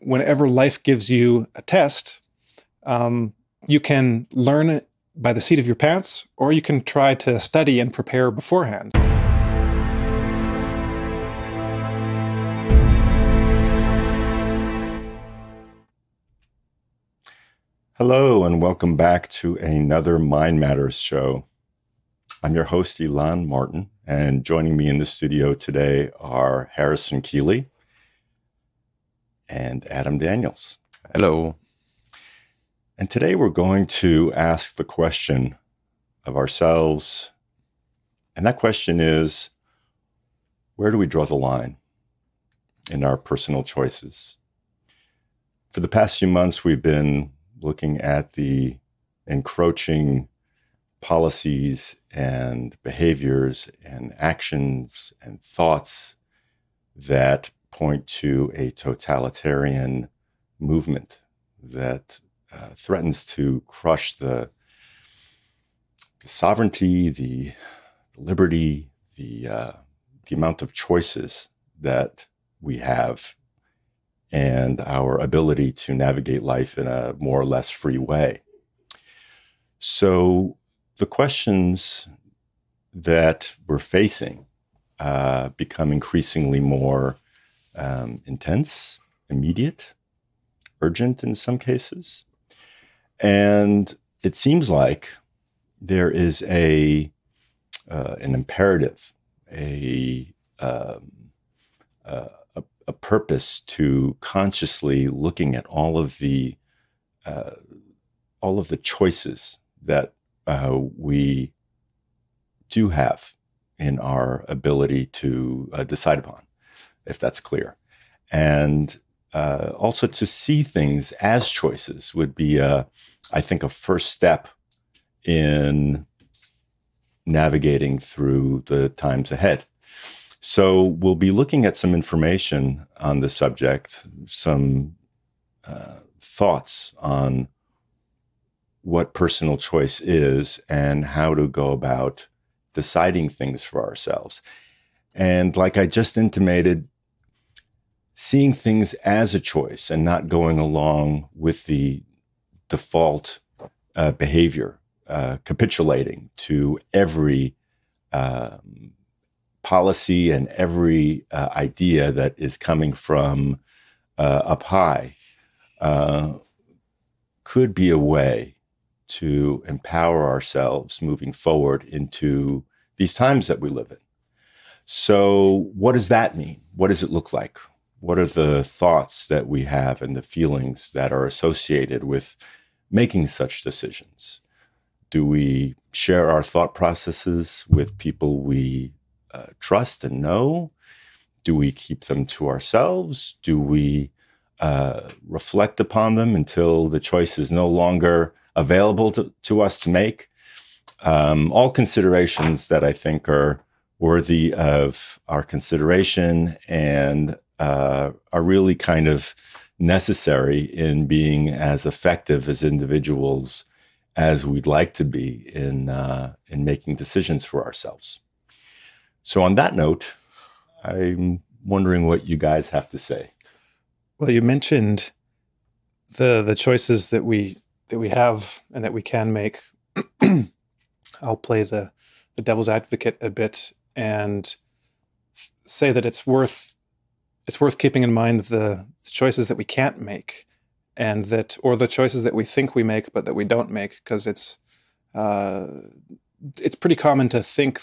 whenever life gives you a test, you can learn by the seat of your pants, or you can try to study and prepare beforehand. Hello, and welcome back to another MindMatters show. I'm your host, Elon Martin, and joining me in the studio today are Harrison Keeley and Adam Daniels. Hello. And today we're going to ask the question of ourselves, and that question is, where do we draw the line in our personal choices? For the past few months, we've been looking at the encroaching policies and behaviors and actions and thoughts that point to a totalitarian movement that threatens to crush the sovereignty, the liberty, the amount of choices that we have, and our ability to navigate life in a more or less free way. So the questions that we're facing become increasingly more intense, immediate, urgent in some cases. And it seems like there is an imperative, a purpose to consciously looking at all of the choices that we do have in our ability to decide upon, if that's clear. And also to see things as choices would be, I think, a first step in navigating through the times ahead. So we'll be looking at some information on the subject, some thoughts on what personal choice is and how to go about deciding things for ourselves. And like I just intimated, seeing things as a choice and not going along with the default behavior, capitulating to every policy and every idea that is coming from up high, could be a way to empower ourselves moving forward into these times that we live in. So what does that mean? What does it look like? What are the thoughts that we have and the feelings that are associated with making such decisions? Do we share our thought processes with people we trust and know? Do we keep them to ourselves? Do we reflect upon them until the choice is no longer available to us to make? All considerations that I think are worthy of our consideration and are really kind of necessary in being as effective as individuals as we'd like to be in making decisions for ourselves. So on that note, I'm wondering what you guys have to say. Well, you mentioned the choices that we have and that we can make. I'll play the devil's advocate a bit and say that it's worth keeping in mind the choices that we can't make, and or the choices that we think we make but that we don't make, because it's pretty common to think,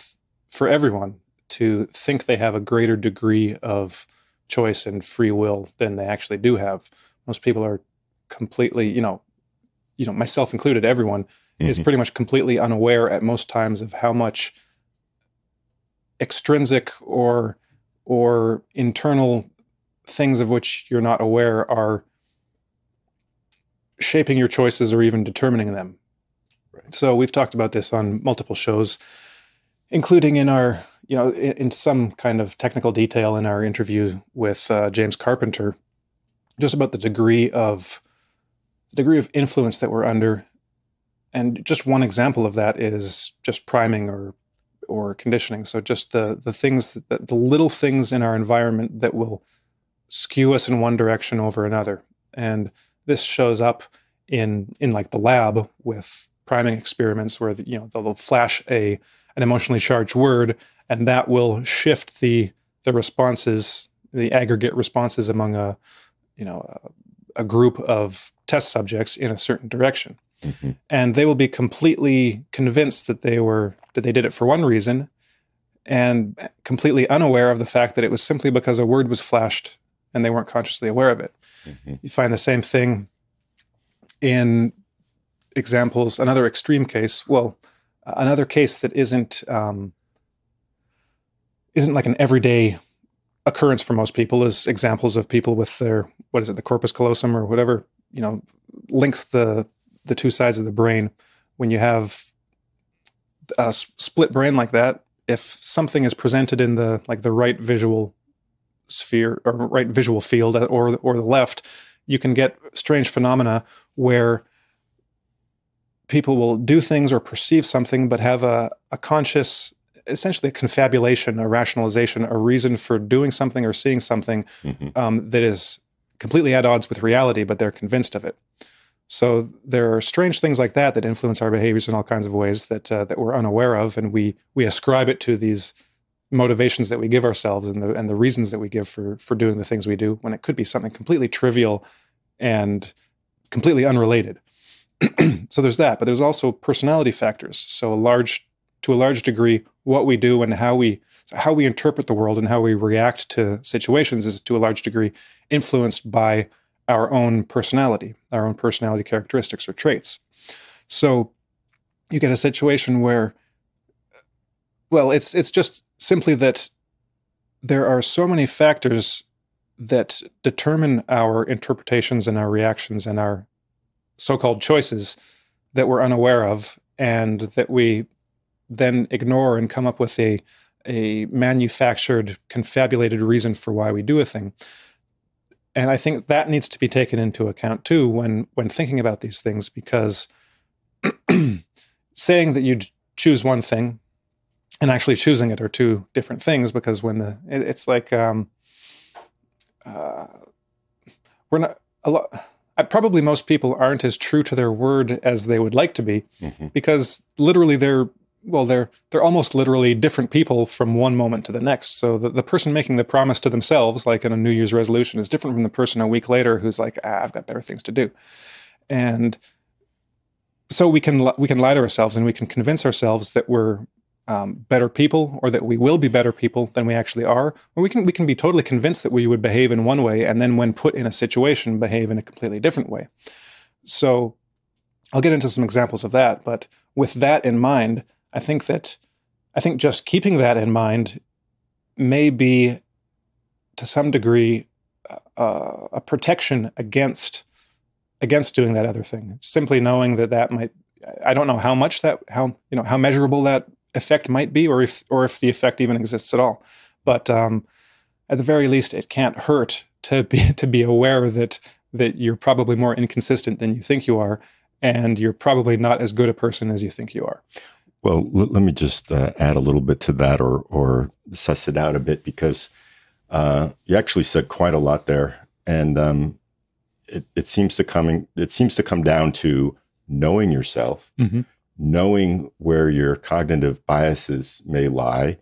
for everyone, to think they have a greater degree of choice and free will than they actually do have. Most people are completely, myself included, everyone is pretty much completely unaware at most times of how much extrinsic or internal things of which you're not aware are shaping your choices or even determining them. Right. So we've talked about this on multiple shows, including in our, in some kind of technical detail in our interview with James Carpenter, just about the degree of influence that we're under. And just one example of that is just priming or conditioning. So just the things, the little things in our environment that will skew us in one direction over another. And this shows up in like the lab with priming experiments where they'll flash an emotionally charged word, and that will shift the responses, the aggregate responses among a group of test subjects in a certain direction. Mm-hmm. And they will be completely convinced that they did it for one reason, and completely unaware of the fact that it was simply because a word was flashed and they weren't consciously aware of it. Mm-hmm. You find the same thing in examples, another extreme case, another case that isn't like an everyday occurrence for most people, is examples of people with their, the corpus callosum or whatever, links the two sides of the brain. When you have a split brain like that, if something is presented in the right visual sphere or right visual field or the left, you can get strange phenomena where people will do things or perceive something, but have a conscious, essentially a confabulation, a rationalization, a reason for doing something or seeing something that is completely at odds with reality, but they're convinced of it. So there are strange things like that that influence our behaviors in all kinds of ways that we're unaware of, and we ascribe it to these motivations that we give ourselves and the reasons that we give for doing the things we do, when it could be something completely trivial and completely unrelated. So there's that, but there's also personality factors. So to a large degree, what we do and how we interpret the world and how we react to situations is to a large degree influenced by our own personality characteristics or traits. So you get a situation where, it's just simply that there are so many factors that determine our interpretations and our reactions and our so-called choices that we're unaware of, and that we then ignore and come up with a manufactured, confabulated reason for why we do a thing. And I think that needs to be taken into account too when thinking about these things, because saying that you choose one thing and actually choosing it are two different things, because it's like we're not a lot. Probably most people aren't as true to their word as they would like to be, because literally they're almost literally different people from one moment to the next. So the person making the promise to themselves, like in a New Year's resolution, is different from the person a week later who's like, I've got better things to do. And so we can lie to ourselves, and we can convince ourselves that we're better people, or that we will be better people than we actually are. Or we can be totally convinced that we would behave in one way, and then when put in a situation, behave in a completely different way. So I'll get into some examples of that, but with that in mind, I think just keeping that in mind may be, to some degree, a protection against doing that other thing. Simply knowing that might, I don't know how measurable that effect might be, or if the effect even exists at all. But at the very least, it can't hurt to be aware that you're probably more inconsistent than you think you are, and you're probably not as good a person as you think you are. Well, let me just add a little bit to that, or suss it out a bit, because you actually said quite a lot there, and it seems to come down to knowing yourself, knowing where your cognitive biases may lie,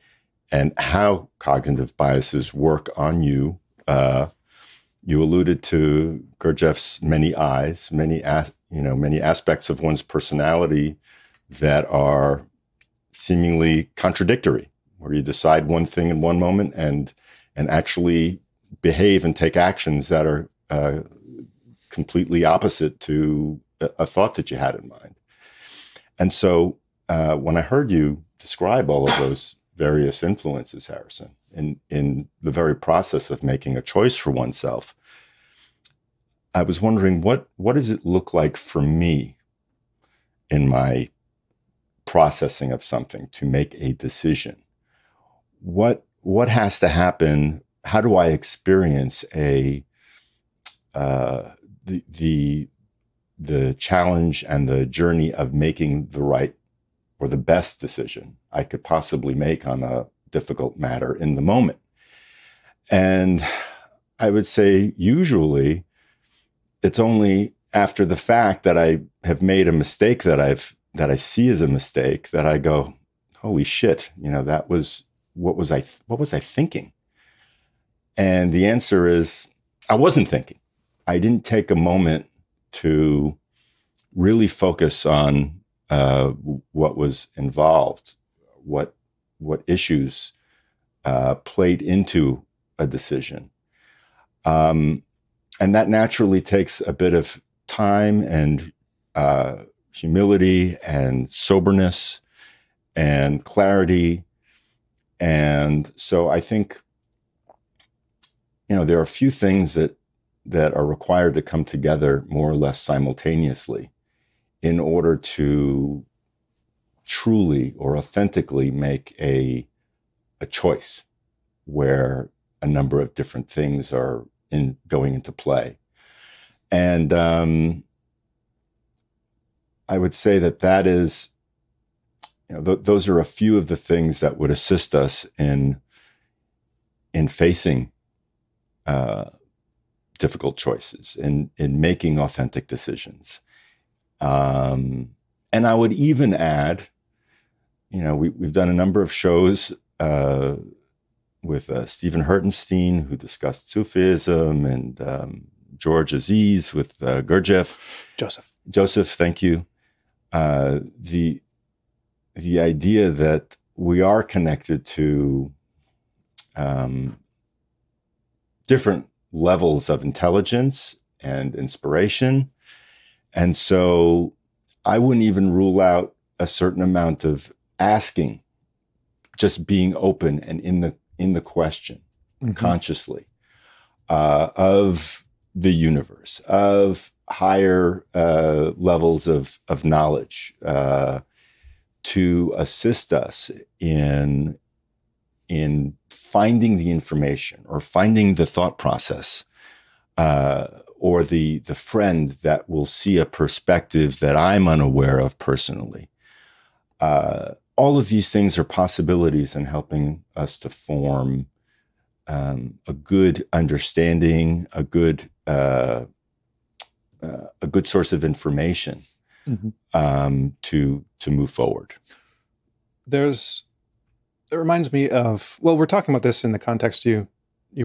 and how cognitive biases work on you. You alluded to Gurdjieff's many eyes, many aspects of one's personality that are seemingly contradictory, where you decide one thing in one moment and actually behave and take actions that are completely opposite to a thought that you had in mind. And so when I heard you describe all of those various influences, Harrison, in the very process of making a choice for oneself, I was wondering, what does it look like for me in my processing of something to make a decision? What has to happen? How do I experience the challenge and the journey of making the right or the best decision I could possibly make on a difficult matter in the moment? And I would say usually it's only after the fact that I have made a mistake that I see as a mistake that I go, holy shit, that was, what was I thinking? And the answer is, I wasn't thinking. I didn't take a moment to really focus on what was involved, what issues played into a decision. And that naturally takes a bit of time and humility and soberness and clarity. And so I think, there are a few things that are required to come together more or less simultaneously in order to truly or authentically make a choice where a number of different things are going into play. And I would say that is, those are a few of the things that would assist us in facing difficult choices, in making authentic decisions. And I would even add, we've done a number of shows with Stephen Hertenstein, who discussed Sufism, and George Aziz with Gurdjieff. Joseph, thank you. The idea that we are connected to different levels of intelligence and inspiration. And so I wouldn't even rule out a certain amount of asking, just being open and in the question consciously of the universe, of higher levels of knowledge to assist us in finding the information or finding the thought process or the friend that will see a perspective that I'm unaware of personally. All of these things are possibilities in helping us to form a good understanding, a good source of information to move forward. It reminds me of, well, we're talking about this in the context you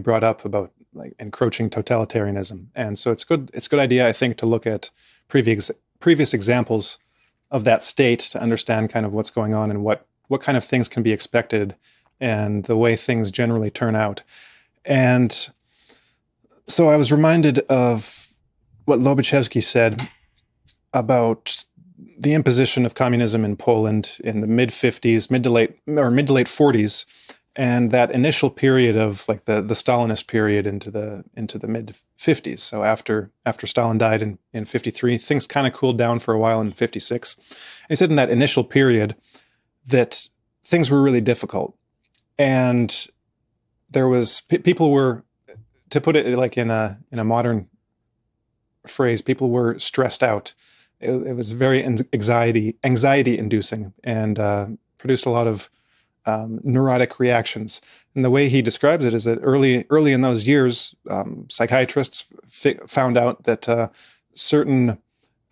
brought up about like encroaching totalitarianism. And so it's a good idea, I think, to look at previous examples of that state to understand kind of what's going on and what kind of things can be expected and the way things generally turn out. And so I was reminded of what Lobachevsky said about the imposition of communism in Poland in the mid to late 40s, and that initial period of like the Stalinist period into the mid 50s. So after Stalin died in 53, things kind of cooled down for a while in 56. And he said in that initial period that things were really difficult, and there was people were, to put it like in a modern phrase, people were stressed out. It was very anxiety-inducing and produced a lot of neurotic reactions. And the way he describes it is that early in those years, psychiatrists found out that certain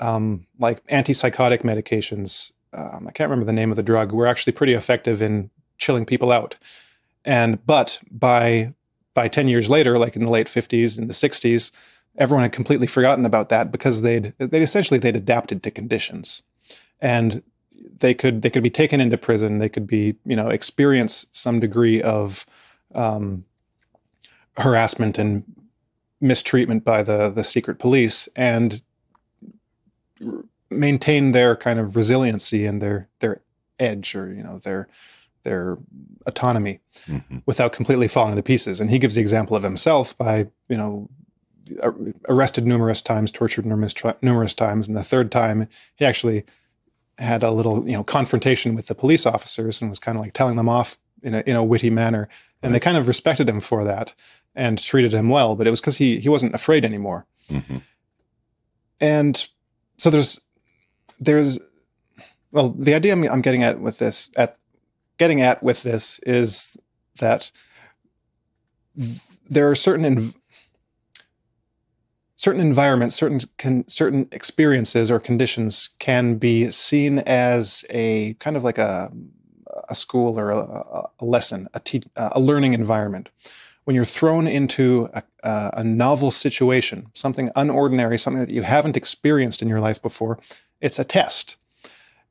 like antipsychotic medications, I can't remember the name of the drug, were actually pretty effective in chilling people out. But by 10 years later, like in the late 50s and the 60s, everyone had completely forgotten about that because they'd adapted to conditions, and they could be taken into prison. They could be, experience some degree of harassment and mistreatment by the secret police, and maintain their kind of resiliency and their edge, or their autonomy, without completely falling to pieces. And he gives the example of himself by arrested numerous times, tortured numerous times, and the third time he actually had a little confrontation with the police officers and was kind of like telling them off in a witty manner, and they kind of respected him for that and treated him well. But it was because he wasn't afraid anymore. And so there's well, the idea I'm getting at with this is that there are certain certain environments, certain experiences or conditions can be seen as a kind of like a school or a lesson, a learning environment. When you're thrown into a novel situation, something unordinary, something that you haven't experienced in your life before, it's a test.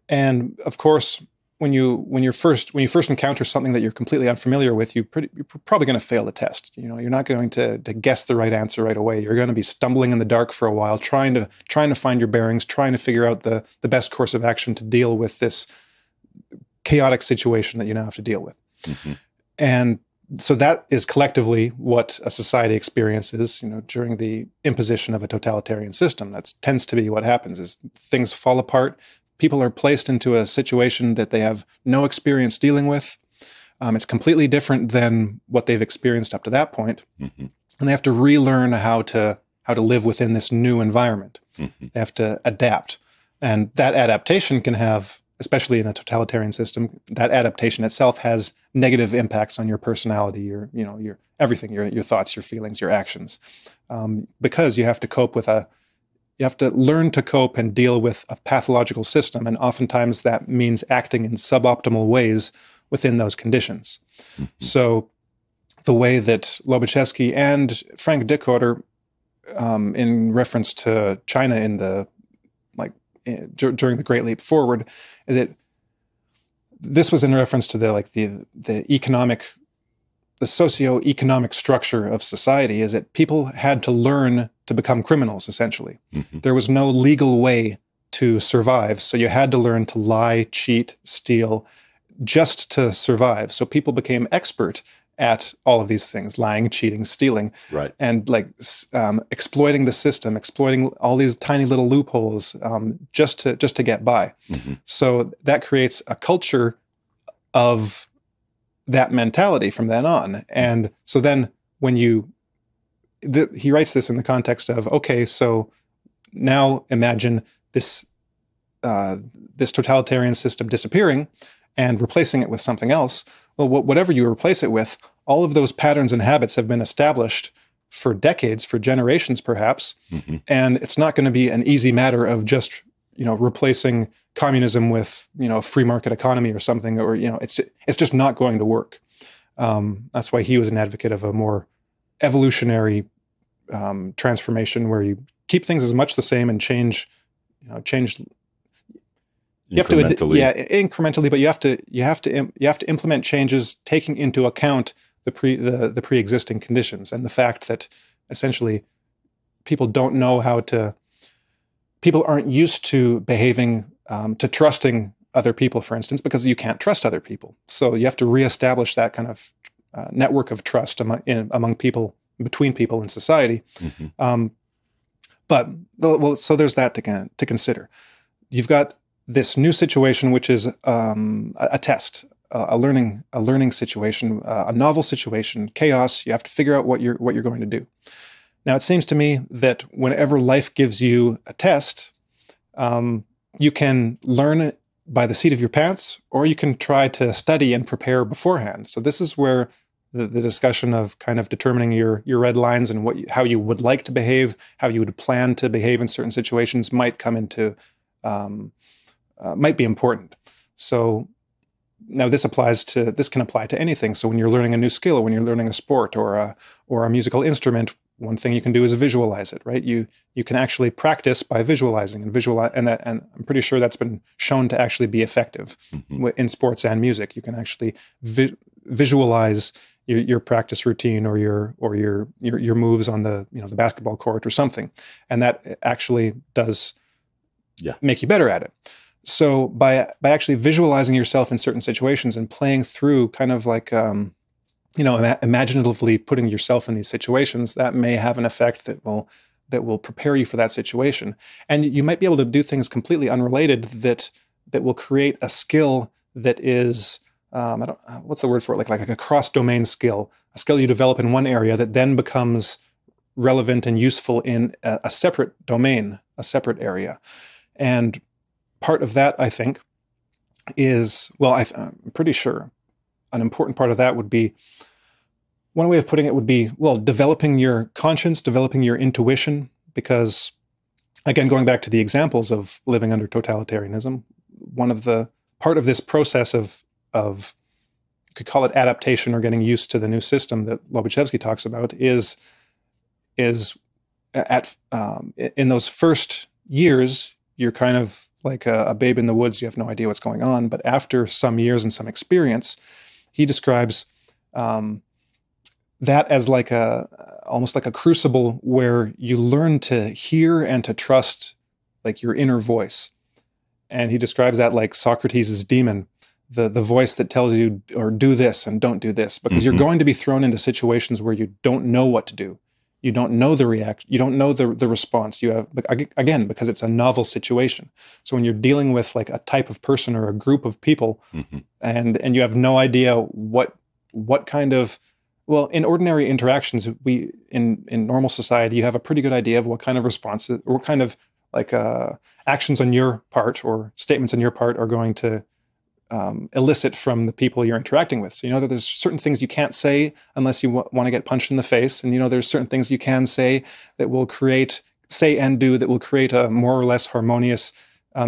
And of course, when you first encounter something that you're completely unfamiliar with, you're probably going to fail the test. You're not going to guess the right answer right away. You're going to be stumbling in the dark for a while, trying to find your bearings, trying to figure out the best course of action to deal with this chaotic situation that you now have to deal with. Mm-hmm. And so that is collectively what a society experiences, during the imposition of a totalitarian system. That tends to be what happens: is things fall apart. People are placed into a situation that they have no experience dealing with. It's completely different than what they've experienced up to that point, mm-hmm. and they have to relearn how to live within this new environment. Mm-hmm. They have to adapt, and that adaptation can have, especially in a totalitarian system, that adaptation itself has negative impacts on your personality, your everything, your thoughts, your feelings, your actions, because you have to learn to cope and deal with a pathological system, and oftentimes that means acting in suboptimal ways within those conditions. Mm-hmm. So, the way that Lobachevsky and Frank Dickhotter, in reference to China in the during the Great Leap Forward, is that this was in reference to the socio-economic structure of society, is that people had to learn to become criminals, essentially. Mm-hmm. There was no legal way to survive, so you had to learn to lie, cheat, steal, just to survive. So people became expert at all of these things: lying, cheating, stealing, right, and exploiting the system, exploiting all these tiny little loopholes, just to get by. Mm-hmm. So that creates a culture of that mentality from then on. And so then when he writes this in the context of, okay, so now imagine this totalitarian system disappearing and replacing it with something else. Well, whatever you replace it with, all of those patterns and habits have been established for decades, for generations perhaps, mm-hmm. and it's not going to be an easy matter of just replacing communism with free market economy or something, or it's just not going to work. That's why he was an advocate of a more evolutionary transformation, where you keep things as much the same and change. You have to, incrementally, but you have to implement changes taking into account the pre-existing conditions, and the fact that essentially people don't know people aren't used to behaving, to trusting other people, for instance, because you can't trust other people. So you have to reestablish that kind of network of trust among people, between people in society. Mm-hmm. So there's that to consider. You've got this new situation, which is a test, a learning situation, a novel situation, chaos. You have to figure out what you're going to do. Now, it seems to me that whenever life gives you a test, you can learn by the seat of your pants, or you can try to study and prepare beforehand. So this is where the discussion of kind of determining your red lines and how you would like to behave, how you would plan to behave in certain situations might come into might be important. So now this can apply to anything. So when you're learning a new skill, or when you're learning a sport or a musical instrument, one thing you can do is visualize it, right? You can actually practice by visualizing and I'm pretty sure that's been shown to actually be effective. Mm-hmm. In sports and music. You can actually visualize your practice routine or your moves on the the basketball court or something, and that actually does make you better at it. So by actually visualizing yourself in certain situations and playing through, kind of like imaginatively putting yourself in these situations, that may have an effect that will prepare you for that situation. And you might be able to do things completely unrelated that will create a skill that is what's the word for it? Like a cross-domain skill, a skill you develop in one area that then becomes relevant and useful in a separate domain, a separate area. And part of that, I think, is, I'm pretty sure an important part of that would be, one way of putting it would be, developing your conscience, developing your intuition, because, again, going back to the examples of living under totalitarianism, part of this process of you could call it adaptation or getting used to the new system that Lobaczewski talks about is in those first years, you're kind of like a babe in the woods. You have no idea what's going on. But after some years and some experience, he describes that as almost like a crucible where you learn to hear and to trust like your inner voice. And he describes that like Socrates' demon, the voice that tells you, or do this and don't do this, because you're going to be thrown into situations where you don't know what to do. You don't know the reaction. You don't know the response you have, again, because it's a novel situation. So when you're dealing with like a type of person or a group of people, and you have no idea what kind of, well, in ordinary interactions, in normal society, you have a pretty good idea of what kind of responses or what kind of like actions on your part or statements on your part are going to elicit from the people you're interacting with. So you know that there's certain things you can't say unless you want to get punched in the face. And you know there's certain things you can say that will say and do that will create a more or less harmonious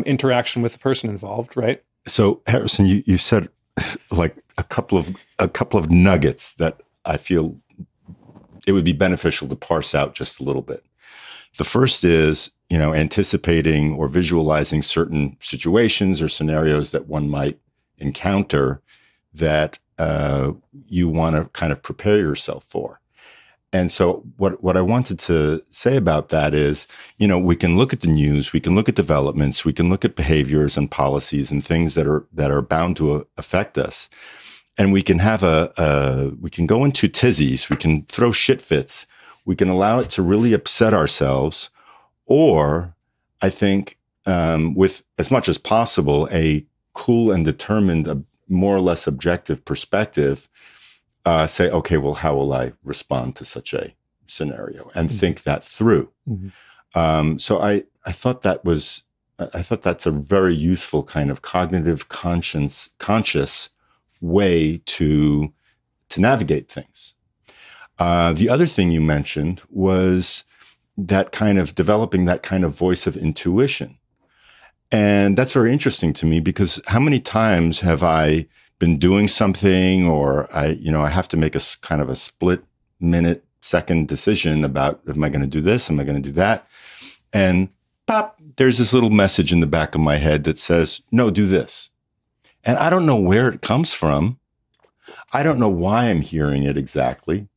interaction with the person involved, right? So Harrison, you said like a couple of nuggets that I feel it would be beneficial to parse out just a little bit. The first is, anticipating or visualizing certain situations or scenarios that one might encounter that you want to kind of prepare yourself for. And so what I wanted to say about that is, we can look at the news, we can look at developments, we can look at behaviors and policies and things that are bound to affect us. And we can have we can go into tizzies, we can throw shit fits, we can allow it to really upset ourselves, or I think with as much as possible, a cool and determined, more or less objective perspective, say, okay, well, how will I respond to such a scenario, and think that through. So I thought that's a very useful kind of cognitive conscious way to navigate things. The other thing you mentioned was that kind of developing that kind of voice of intuition. And that's very interesting to me, because how many times have I been doing something, or I have to make a kind of a split minute, second decision about, am I going to do this? Am I going to do that? And pop, there's this little message in the back of my head that says, no, do this. And I don't know where it comes from. I don't know why I'm hearing it exactly.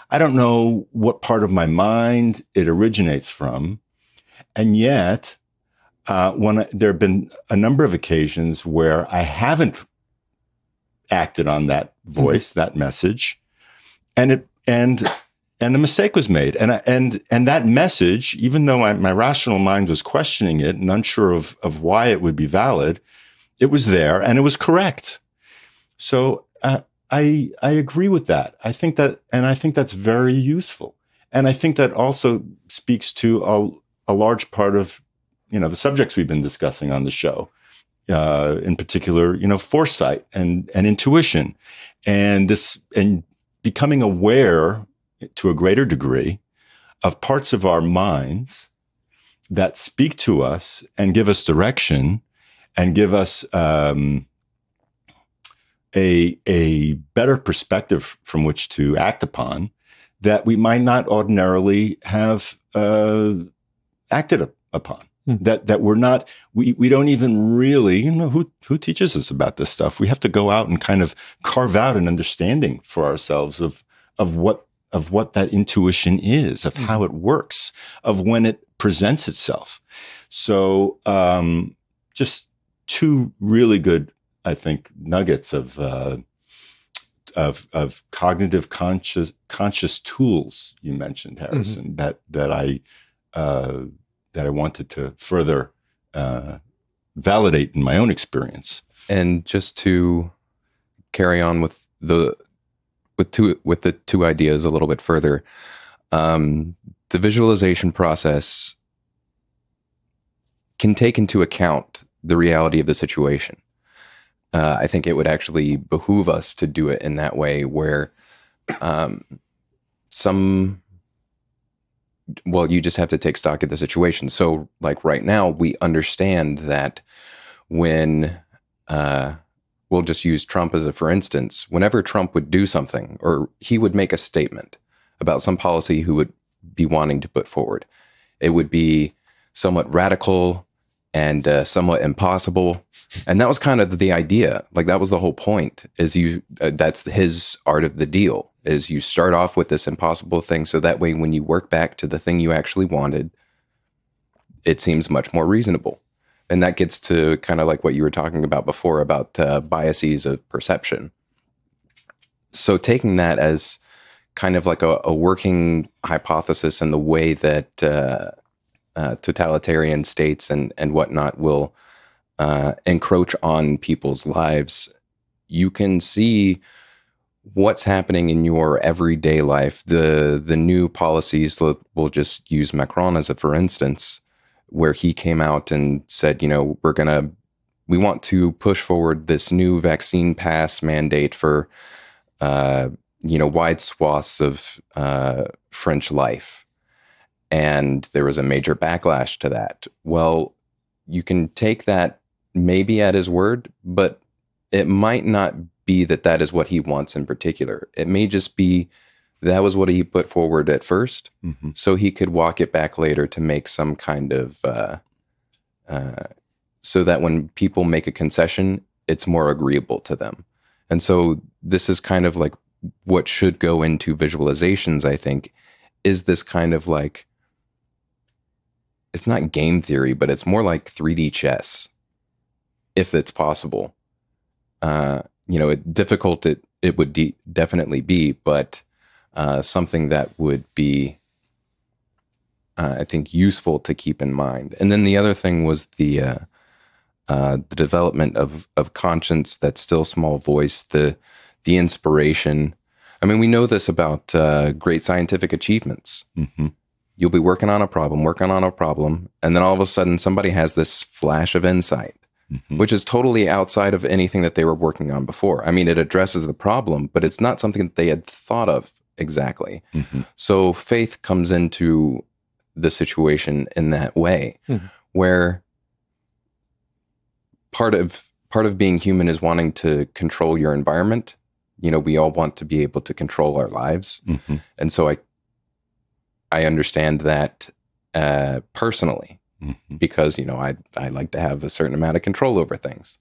I don't know what part of my mind it originates from. And yet, there have been a number of occasions where I haven't acted on that voice, that message, and a mistake was made. And that message, even though my rational mind was questioning it and unsure of why it would be valid, it was there and it was correct. So I agree with that. I think that's very useful. And I think that also speaks to a large part of, the subjects we've been discussing on the show, in particular, foresight and intuition, and becoming aware to a greater degree of parts of our minds that speak to us and give us direction and give us a better perspective from which to act upon that we might not ordinarily have acted upon. That we're not, we don't even really, who teaches us about this stuff? We have to go out and kind of carve out an understanding for ourselves of what that intuition is, of how it works, of when it presents itself. So just two really good, I think, nuggets of cognitive conscious tools you mentioned, Harrison, that I wanted to further validate in my own experience. And just to carry on with the two ideas a little bit further, the visualization process can take into account the reality of the situation. I think it would actually behoove us to do it in that way, where some well, you just have to take stock of the situation. So like right now, we understand that when, we'll just use Trump as a for instance, whenever Trump would do something or he would make a statement about some policy who would be wanting to put forward, it would be somewhat radical and somewhat impossible. And that was kind of the idea. Like that was the whole point is that's his art of the deal is you start off with this impossible thing. So that way, when you work back to the thing you actually wanted, it seems much more reasonable. And that gets to kind of like what you were talking about before about biases of perception. So taking that as kind of like a working hypothesis in the way that totalitarian states and whatnot will encroach on people's lives, you can see what's happening in your everyday life. The new policies, we'll just use Macron as a for instance, where he came out and said, we want to push forward this new vaccine pass mandate for, wide swaths of French life. And there was a major backlash to that. Well, you can take that maybe at his word, but it might not be that is what he wants in particular. It may just be that was what he put forward at first, so he could walk it back later to make some kind of, so that when people make a concession, it's more agreeable to them. And so this is kind of like what should go into visualizations, I think, is this kind of like, it's not game theory, but it's more like 3D chess, if it's possible. Difficult it would definitely be, but something that would be, I think, useful to keep in mind. And then the other thing was the development of conscience, that still small voice, the inspiration. I mean, we know this about great scientific achievements. Mm-hmm. You'll be working on a problem, and then all of a sudden somebody has this flash of insight, which is totally outside of anything that they were working on before. I mean, it addresses the problem, but it's not something that they had thought of exactly. So faith comes into the situation in that way, where part of being human is wanting to control your environment. We all want to be able to control our lives. And so I understand that personally, because, I like to have a certain amount of control over things.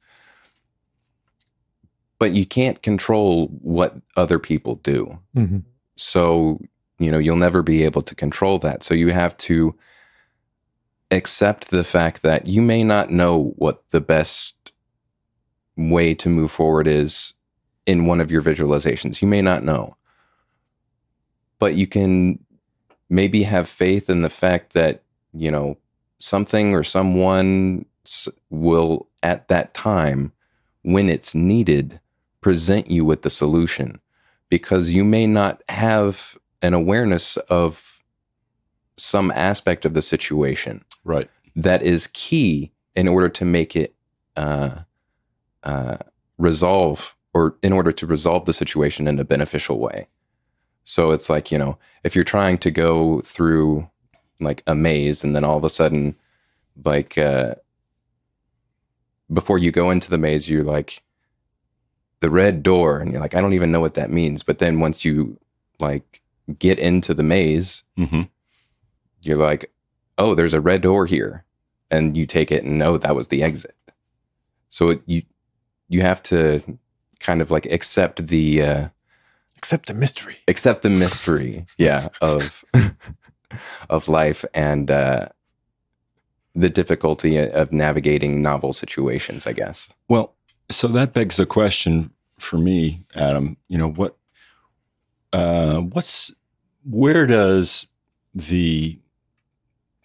But you can't control what other people do. So, you'll never be able to control that. So you have to accept the fact that you may not know what the best way to move forward is in one of your visualizations. You may not know. But you can maybe have faith in the fact that, something or someone will, at that time, when it's needed, present you with the solution, because you may not have an awareness of some aspect of the situation, right, that is key in order to make it resolve, or in order to resolve the situation in a beneficial way. So it's like, if you're trying to go through like a maze, and then all of a sudden, like, before you go into the maze, you're like, the red door, and you're like, I don't even know what that means. But then once you like get into the maze, you're like, oh, there's a red door here, and you take it and know that was the exit. So you have to kind of like accept the mystery, yeah, of life, and the difficulty of navigating novel situations, I guess. Well, so that begs the question for me, Adam. Where does the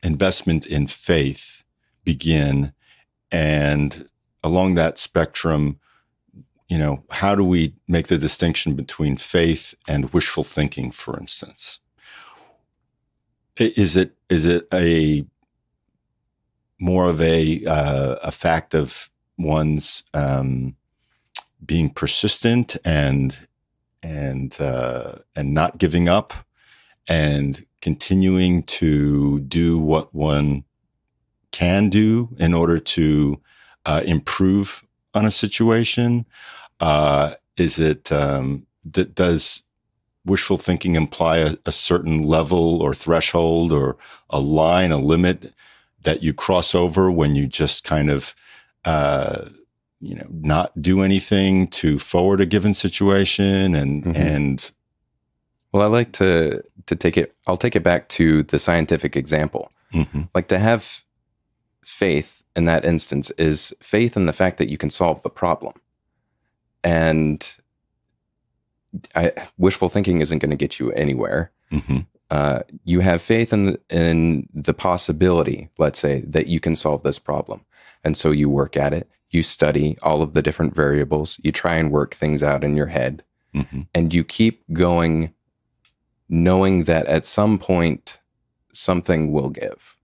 investment in faith begin, and along that spectrum, how do we make the distinction between faith and wishful thinking, for instance? Is it a more of a fact of one's being persistent and not giving up, and continuing to do what one can do in order to improve on a situation? Is it, does wishful thinking imply a certain level or threshold or a line, a limit that you cross over when you just kind of, not do anything to forward a given situation? And well, I like to I'll take it back to the scientific example. Like, to have faith in that instance is faith in the fact that you can solve the problem. And wishful thinking isn't going to get you anywhere. You have faith in the possibility, let's say, that you can solve this problem. And so you work at it, you study all of the different variables, you try and work things out in your head, and you keep going, knowing that at some point something will give.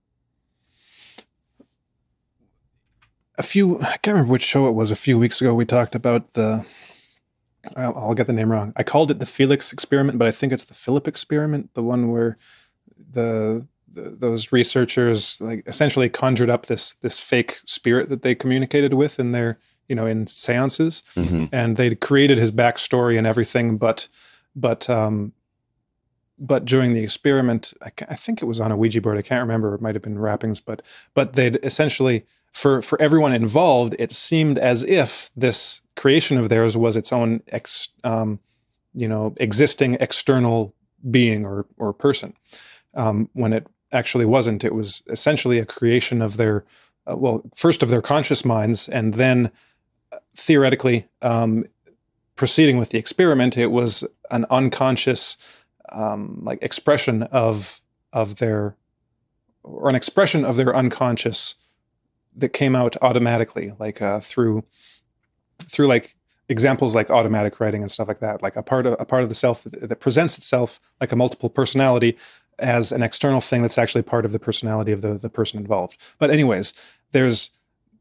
I can't remember which show it was. A few weeks ago, we talked about I'll get the name wrong. I called it the Felix experiment, but I think it's the Philip experiment, the one where those researchers like essentially conjured up this fake spirit that they communicated with in their, in seances, and they'd created his backstory and everything, but during the experiment, I think it was on a Ouija board. I can't remember. It might have been wrappings, but they'd essentially, for everyone involved, it seemed as if this creation of theirs was its own existing external being or person, when it actually wasn't. It was essentially a creation of their, first of their conscious minds, and then theoretically, proceeding with the experiment, it was an unconscious expression of their, or an expression of their unconscious that came out automatically, like through like examples like automatic writing and stuff like that, like a part of the self that presents itself like a multiple personality as an external thing that's actually part of the personality of the person involved. But anyways, there's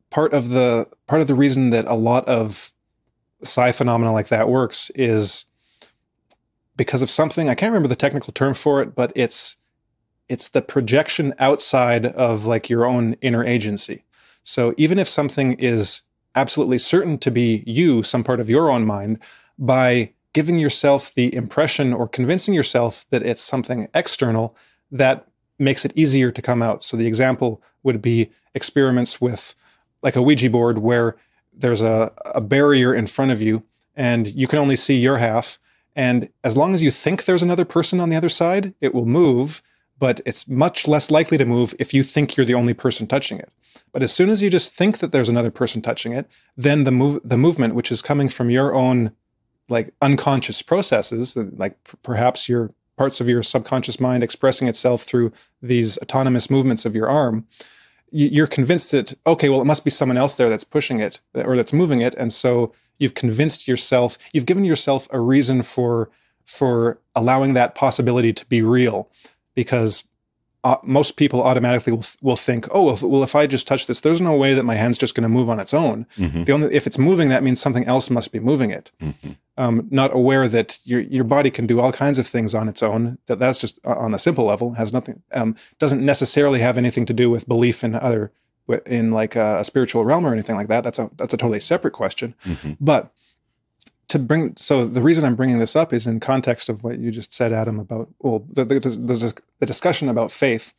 part of the reason that a lot of psi phenomena like that works is because of something, I can't remember the technical term for it, but it's the projection outside of like your own inner agency. So even if something is absolutely certain to be you, some part of your own mind, by giving yourself the impression or convincing yourself that it's something external, that makes it easier to come out. So the example would be experiments with like a Ouija board where there's a barrier in front of you and you can only see your half. And as long as you think there's another person on the other side, it will move, but it's much less likely to move if you think you're the only person touching it. But as soon as you just think that there's another person touching it, then the movement, which is coming from your own like unconscious processes, like perhaps your parts of your subconscious mind expressing itself through these autonomous movements of your arm, you're convinced that, okay, well, it must be someone else there that's pushing it or that's moving it. And so you've convinced yourself, you've given yourself a reason for allowing that possibility to be real, because most people automatically will think, oh, well, if I just touch this, there's no way that my hand's just going to move on its own. If it's moving, that means something else must be moving it. Not aware that your body can do all kinds of things on its own. That's just on a simple level, has nothing, doesn't necessarily have anything to do with belief in like a spiritual realm or anything like that. That's a totally separate question. But so the reason I'm bringing this up is in context of what you just said, Adam, about the discussion about faith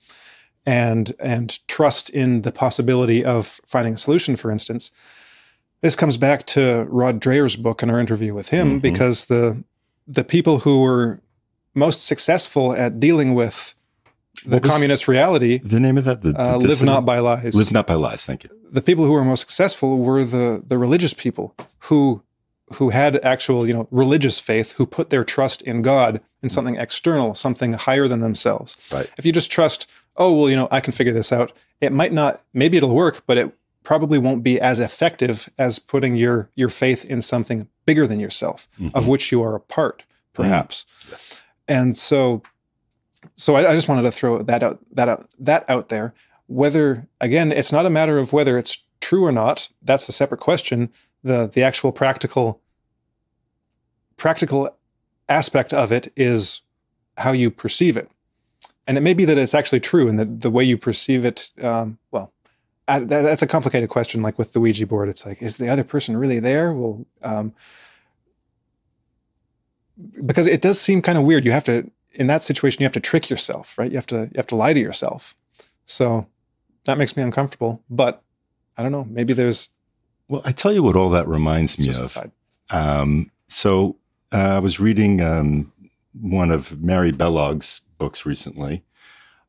and trust in the possibility of finding a solution, for instance. This comes back to Rod Dreher's book and our interview with him, because the people who were most successful at dealing with the communist reality, the name of that, Live Not by Lies. Live Not by Lies. Thank you. The people who were most successful were the religious people who had actual, religious faith, who put their trust in God, in something external, something higher than themselves. Right. If you just trust, oh, well, I can figure this out, it might not, maybe it'll work, but it probably won't be as effective as putting your faith in something bigger than yourself, of which you are a part, perhaps. Yes. And so I just wanted to throw that out there. Whether, again, it's not a matter of whether it's true or not. That's a separate question. The actual practical aspect of it is how you perceive it. And it may be that it's actually true, and that the way you perceive it, that's a complicated question. Like with the Ouija board, it's like, is the other person really there? Well, because it does seem kind of weird. You have to, in that situation, you have to trick yourself, right? You have to lie to yourself. So that makes me uncomfortable. But I don't know. Maybe there's. Well, I tell you what all that reminds me of. I was reading one of Mary Bellogg's books recently.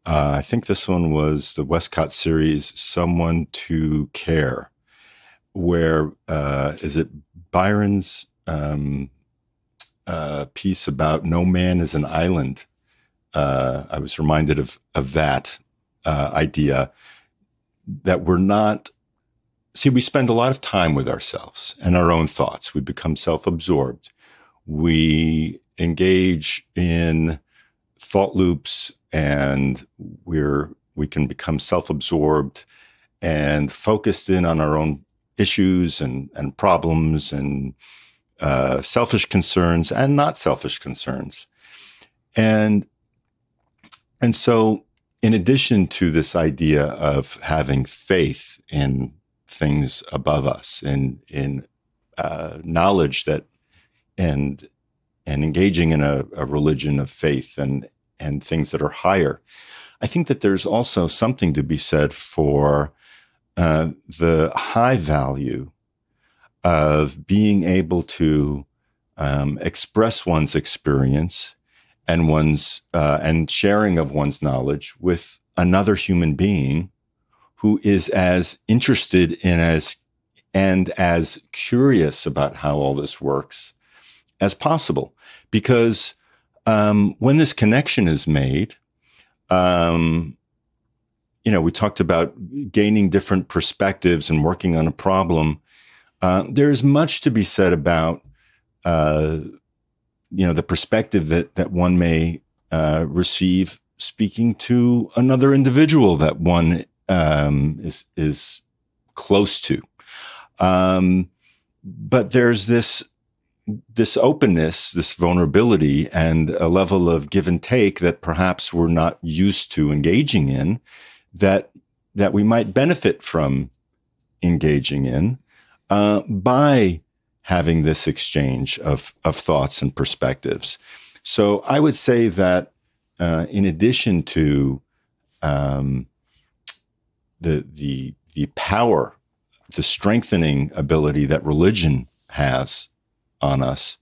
I think this one was the Westcott series, Someone to Care, where is it Byron's piece about no man is an island. I was reminded of that idea that we're not. See, we spend a lot of time with ourselves and our own thoughts. We become self-absorbed. We engage in thought loops, and we can become self-absorbed and focused in on our own issues and problems and selfish concerns and not selfish concerns. And so in addition to this idea of having faith in things above us, in knowledge that and engaging in a religion of faith and things that are higher, I think that there's also something to be said for the high value of being able to express one's experience and and sharing of one's knowledge with another human being who is as interested in as curious about how all this works as possible. Because when this connection is made, we talked about gaining different perspectives and working on a problem. There's much to be said about, the perspective that one may receive speaking to another individual that one is close to. But there's this openness, this vulnerability, and a level of give and take that perhaps we're not used to engaging in, that we might benefit from engaging in by having this exchange of thoughts and perspectives. So I would say that in addition to the power, the strengthening ability that religion has on us,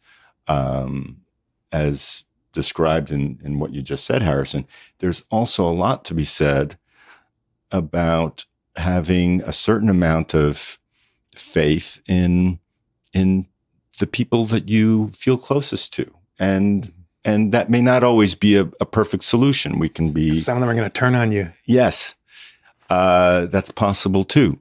as described in what you just said, Harrison, there's also a lot to be said about having a certain amount of faith in the people that you feel closest to. And that may not always be a perfect solution. We can be... Some of them are going to turn on you. Yes, that's possible too.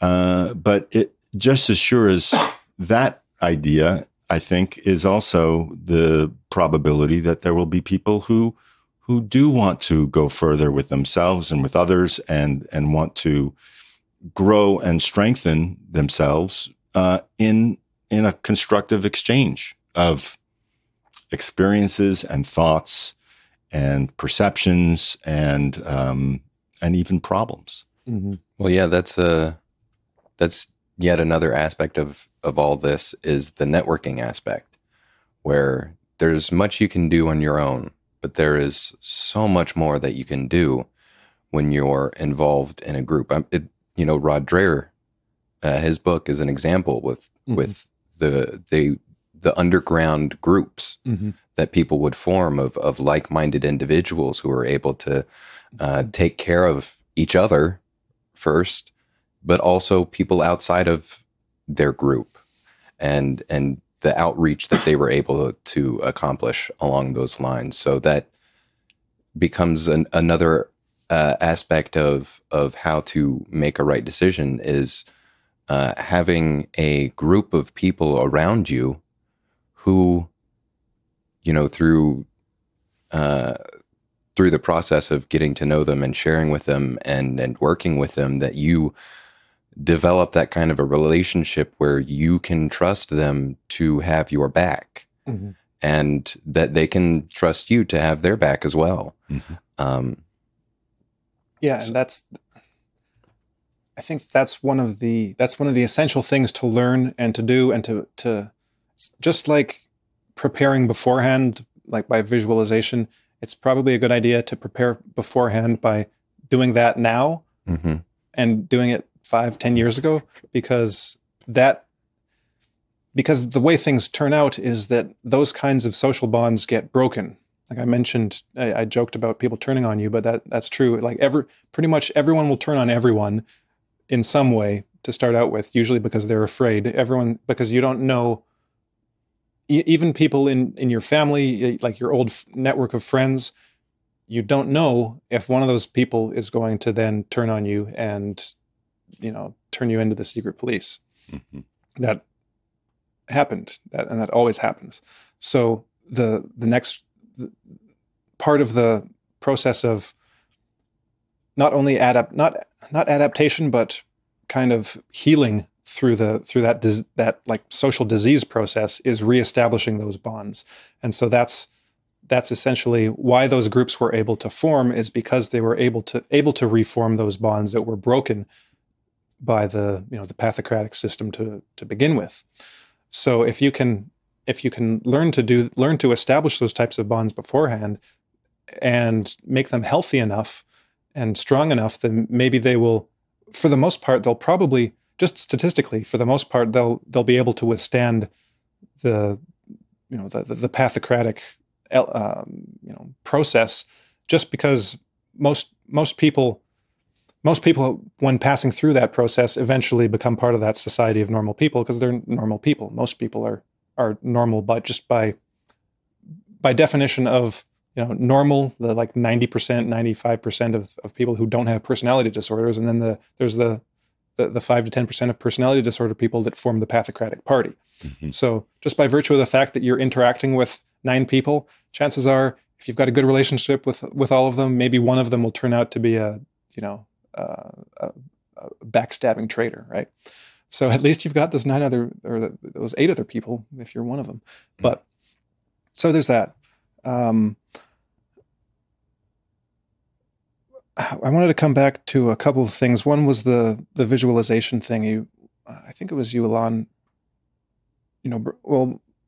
But it just as sure as that idea, I think, is also the probability that there will be people who do want to go further with themselves and with others and want to grow and strengthen themselves in a constructive exchange of experiences and thoughts and perceptions and even problems. Mm-hmm. Well, yeah, that's yet another aspect of all this is the networking aspect, where there's much you can do on your own, but there is so much more that you can do when you're involved in a group. Rod Dreher, his book is an example with the underground groups mm-hmm. that people would form of like-minded individuals who are able to take care of each other first, but also people outside of their group and the outreach that they were able to accomplish along those lines. So that becomes another aspect of how to make a right decision is having a group of people around you who, through the process of getting to know them and sharing with them and working with them, that you develop that kind of a relationship where you can trust them to have your back. Mm-hmm. and that they can trust you to have their back as well. Yeah, and I think that's one of the essential things to learn and to do, and to just like preparing beforehand, like by visualization. It's probably a good idea to prepare beforehand by doing that now and doing it 5-10 years ago, because the way things turn out is that those kinds of social bonds get broken. Like I mentioned, I joked about people turning on you, but that's true. Like pretty much everyone will turn on everyone in some way to start out with, usually because they're afraid. Because you don't know, even people in your family, like your old network of friends, you don't know if one of those people is going to then turn on you and, turn you into the secret police. That happened, and that always happens. So the next part of the process of not only not adaptation, but kind of healing through that like social disease process is reestablishing those bonds. And so that's essentially why those groups were able to form, is because they were able to reform those bonds that were broken by the pathocratic system to begin with. So if you can learn to establish those types of bonds beforehand and make them healthy enough and strong enough, then maybe they will, for the most part, they'll probably, just statistically, for the most part, they'll be able to withstand the pathocratic process, just because most people, when passing through that process, eventually become part of that society of normal people, because they're normal people. Most people are normal, but just by definition of normal, the like 90%, 95% of people who don't have personality disorders, and then there's the 5 to 10% of personality disorder people that form the pathocratic party. So just by virtue of the fact that you're interacting with 9 people, chances are, if you've got a good relationship with all of them, maybe one of them will turn out to be a backstabbing traitor, right? So at least you've got those 8 other people if you're one of them. But so there's that. I wanted to come back to a couple of things. One was the visualization thing. I think it was you, Alon.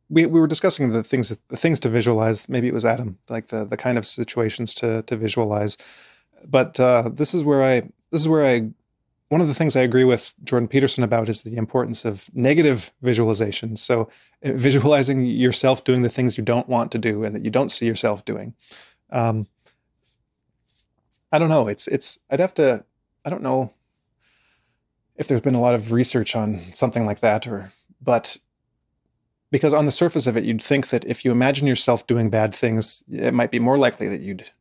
We were discussing the things to visualize. Maybe it was Adam, like the kind of situations to visualize. But this is where I one of the things I agree with Jordan Peterson about is the importance of negative visualization. So visualizing yourself doing the things you don't want to do and that you don't see yourself doing. I don't know. I don't know if there's been a lot of research on something like that, but because on the surface of it, you'd think that if you imagine yourself doing bad things, it might be more likely that you'd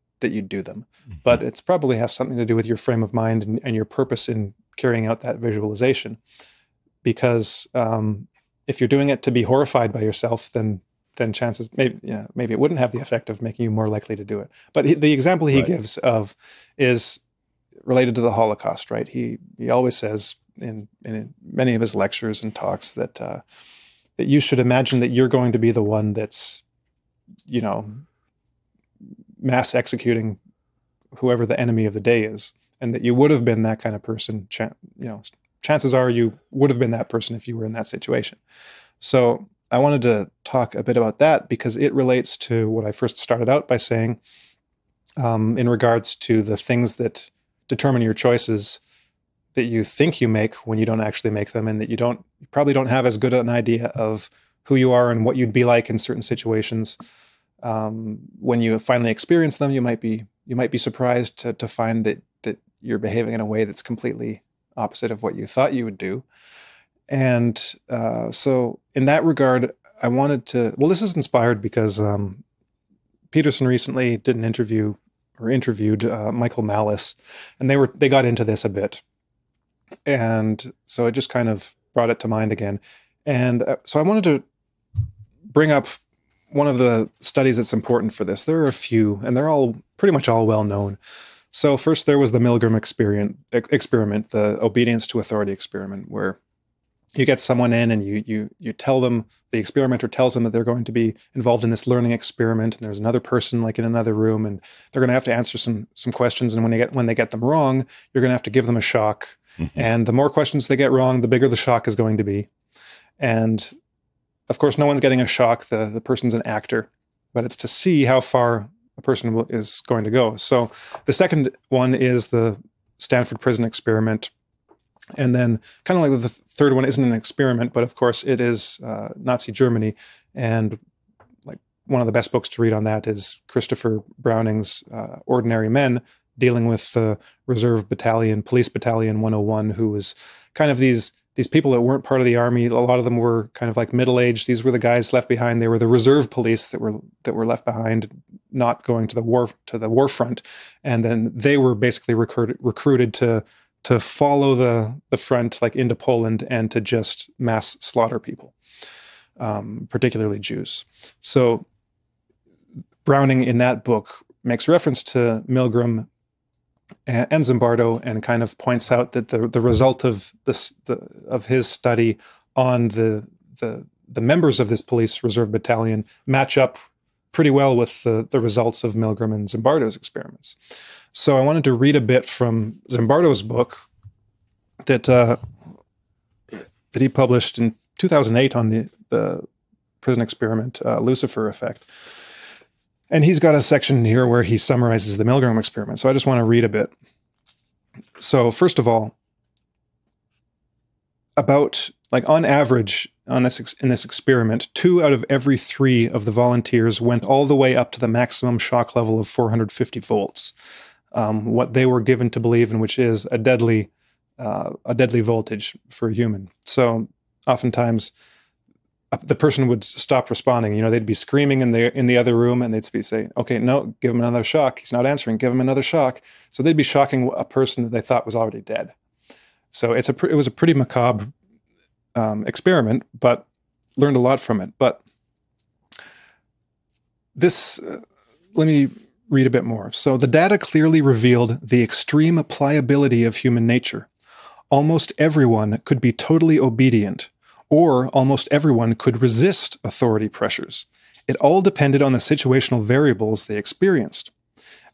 do them. But it's probably has something to do with your frame of mind and your purpose in carrying out that visualization. Because if you're doing it to be horrified by yourself, then chances maybe it wouldn't have the effect of making you more likely to do it. But the example he gives of is related to the Holocaust, right? He always says in many of his lectures and talks that that you should imagine that you're going to be the one that's mass executing whoever the enemy of the day is, and that you would have been that kind of person. Chances are you would have been that person if you were in that situation. So I wanted to talk a bit about that because it relates to what I first started out by saying in regards to the things that determine your choices that you think you make when you don't actually make them, and that you probably don't have as good an idea of who you are and what you'd be like in certain situations. When you finally experience them, you might be surprised to find that you're behaving in a way that's completely opposite of what you thought you would do. And so in that regard, I wanted to, this is inspired because Peterson recently did an interview or interviewed Michael Malice, and they got into this a bit. And so it just kind of brought it to mind again. And so I wanted to bring up one of the studies that's important for this. There are a few, and they're all pretty much all well known. So first there was the Milgram experiment, the obedience to authority experiment, where you get someone in and you tell them, the experimenter tells them that they're going to be involved in this learning experiment, and there's another person like in another room, and they're going to have to answer some questions, and when they get them wrong, you're going to have to give them a shock. And the more questions they get wrong, the bigger the shock is going to be. And of course, no one's getting a shock. The person's an actor, but it's to see how far a person is going to go. So the second one is the Stanford prison experiment. And then kind of like the third one isn't an experiment, but of course it is Nazi Germany. And like one of the best books to read on that is Christopher Browning's Ordinary Men, dealing with the Reserve Battalion, Police Battalion 101, who was kind of these people that weren't part of the army. A lot of them were kind of like middle-aged. These were the guys left behind. They were the reserve police that were left behind, not going to the war front. And then they were basically recruited to follow the front, like into Poland, and to just mass slaughter people, particularly Jews. So Browning in that book makes reference to Milgram and Zimbardo, and kind of points out that the result of his study on the members of this police reserve battalion match up pretty well with the results of Milgram and Zimbardo's experiments. So I wanted to read a bit from Zimbardo's book that he published in 2008 on the prison experiment, Lucifer effect. And he's got a section here where he summarizes the Milgram experiment. So I just want to read a bit. So first of all, about, like, on average in this experiment, 2 out of every 3 of the volunteers went all the way up to the maximum shock level of 450 volts, what they were given to believe in, which is a deadly voltage for a human. So oftentimes the person would stop responding. You know, they'd be screaming in the other room, and they'd say, "Okay, no, give him another shock. He's not answering. Give him another shock." So they'd be shocking a person that they thought was already dead. So it was a pretty macabre experiment, but learned a lot from it. But this, let me read a bit more. So the data clearly revealed the extreme pliability of human nature. Almost everyone could be totally obedient, or almost everyone could resist authority pressures. It all depended on the situational variables they experienced.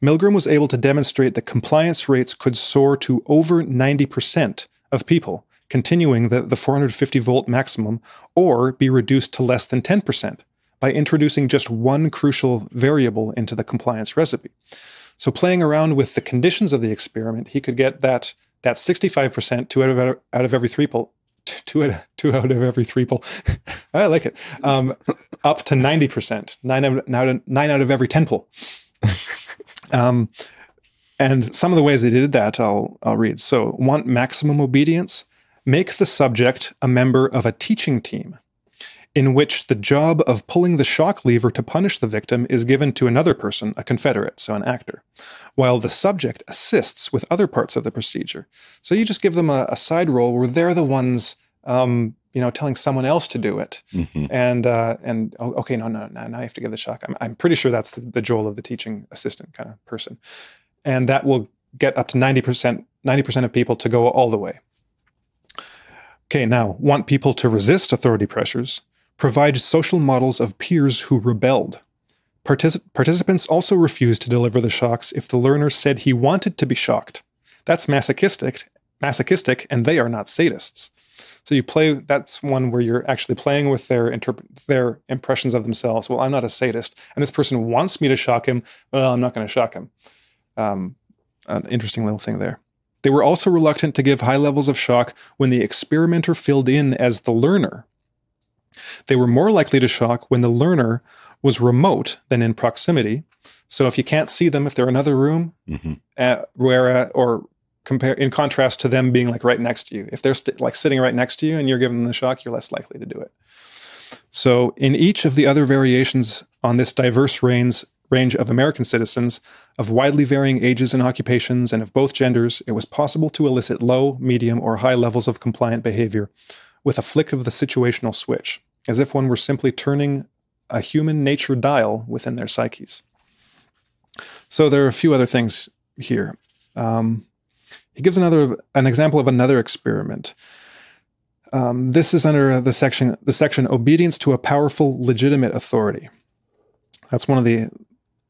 Milgram was able to demonstrate that compliance rates could soar to over 90% of people, continuing the 450-volt maximum, or be reduced to less than 10% by introducing just one crucial variable into the compliance recipe. So playing around with the conditions of the experiment, he could get that 65%, 2 out of every 3 people, 2 out of every 3 people, I like it, up to 90%, 9 out of every 10 pull. And some of the ways they did that, I'll read. So, want maximum obedience? Make the subject a member of a teaching team, in which the job of pulling the shock lever to punish the victim is given to another person, a confederate, so an actor, while the subject assists with other parts of the procedure. So you just give them a side role where they're the ones, telling someone else to do it. Mm-hmm. And okay, no, now you have to give the shock. I'm pretty sure that's the role of the teaching assistant kind of person. And that will get up to 90% of people to go all the way. Okay, now, want people to resist authority pressures? Provide social models of peers who rebelled. Participants also refused to deliver the shocks if the learner said he wanted to be shocked. That's masochistic, and they are not sadists. So you play, that's one where you're actually playing with their impressions of themselves. Well, I'm not a sadist, and this person wants me to shock him. Well, I'm not going to shock him. An interesting little thing there. They were also reluctant to give high levels of shock when the experimenter filled in as the learner. They were more likely to shock when the learner was remote than in proximity. So if you can't see them, if they're in another room, mm-hmm. In contrast to them being like right next to you. If they're sitting right next to you and you're giving them the shock, you're less likely to do it. So in each of the other variations on this diverse range of American citizens, of widely varying ages and occupations, and of both genders, it was possible to elicit low, medium, or high levels of compliant behavior with a flick of the situational switch, as if one were simply turning a human nature dial within their psyches. So there are a few other things here. He gives an example of another experiment. This is under the section obedience to a powerful, legitimate authority. That's one of the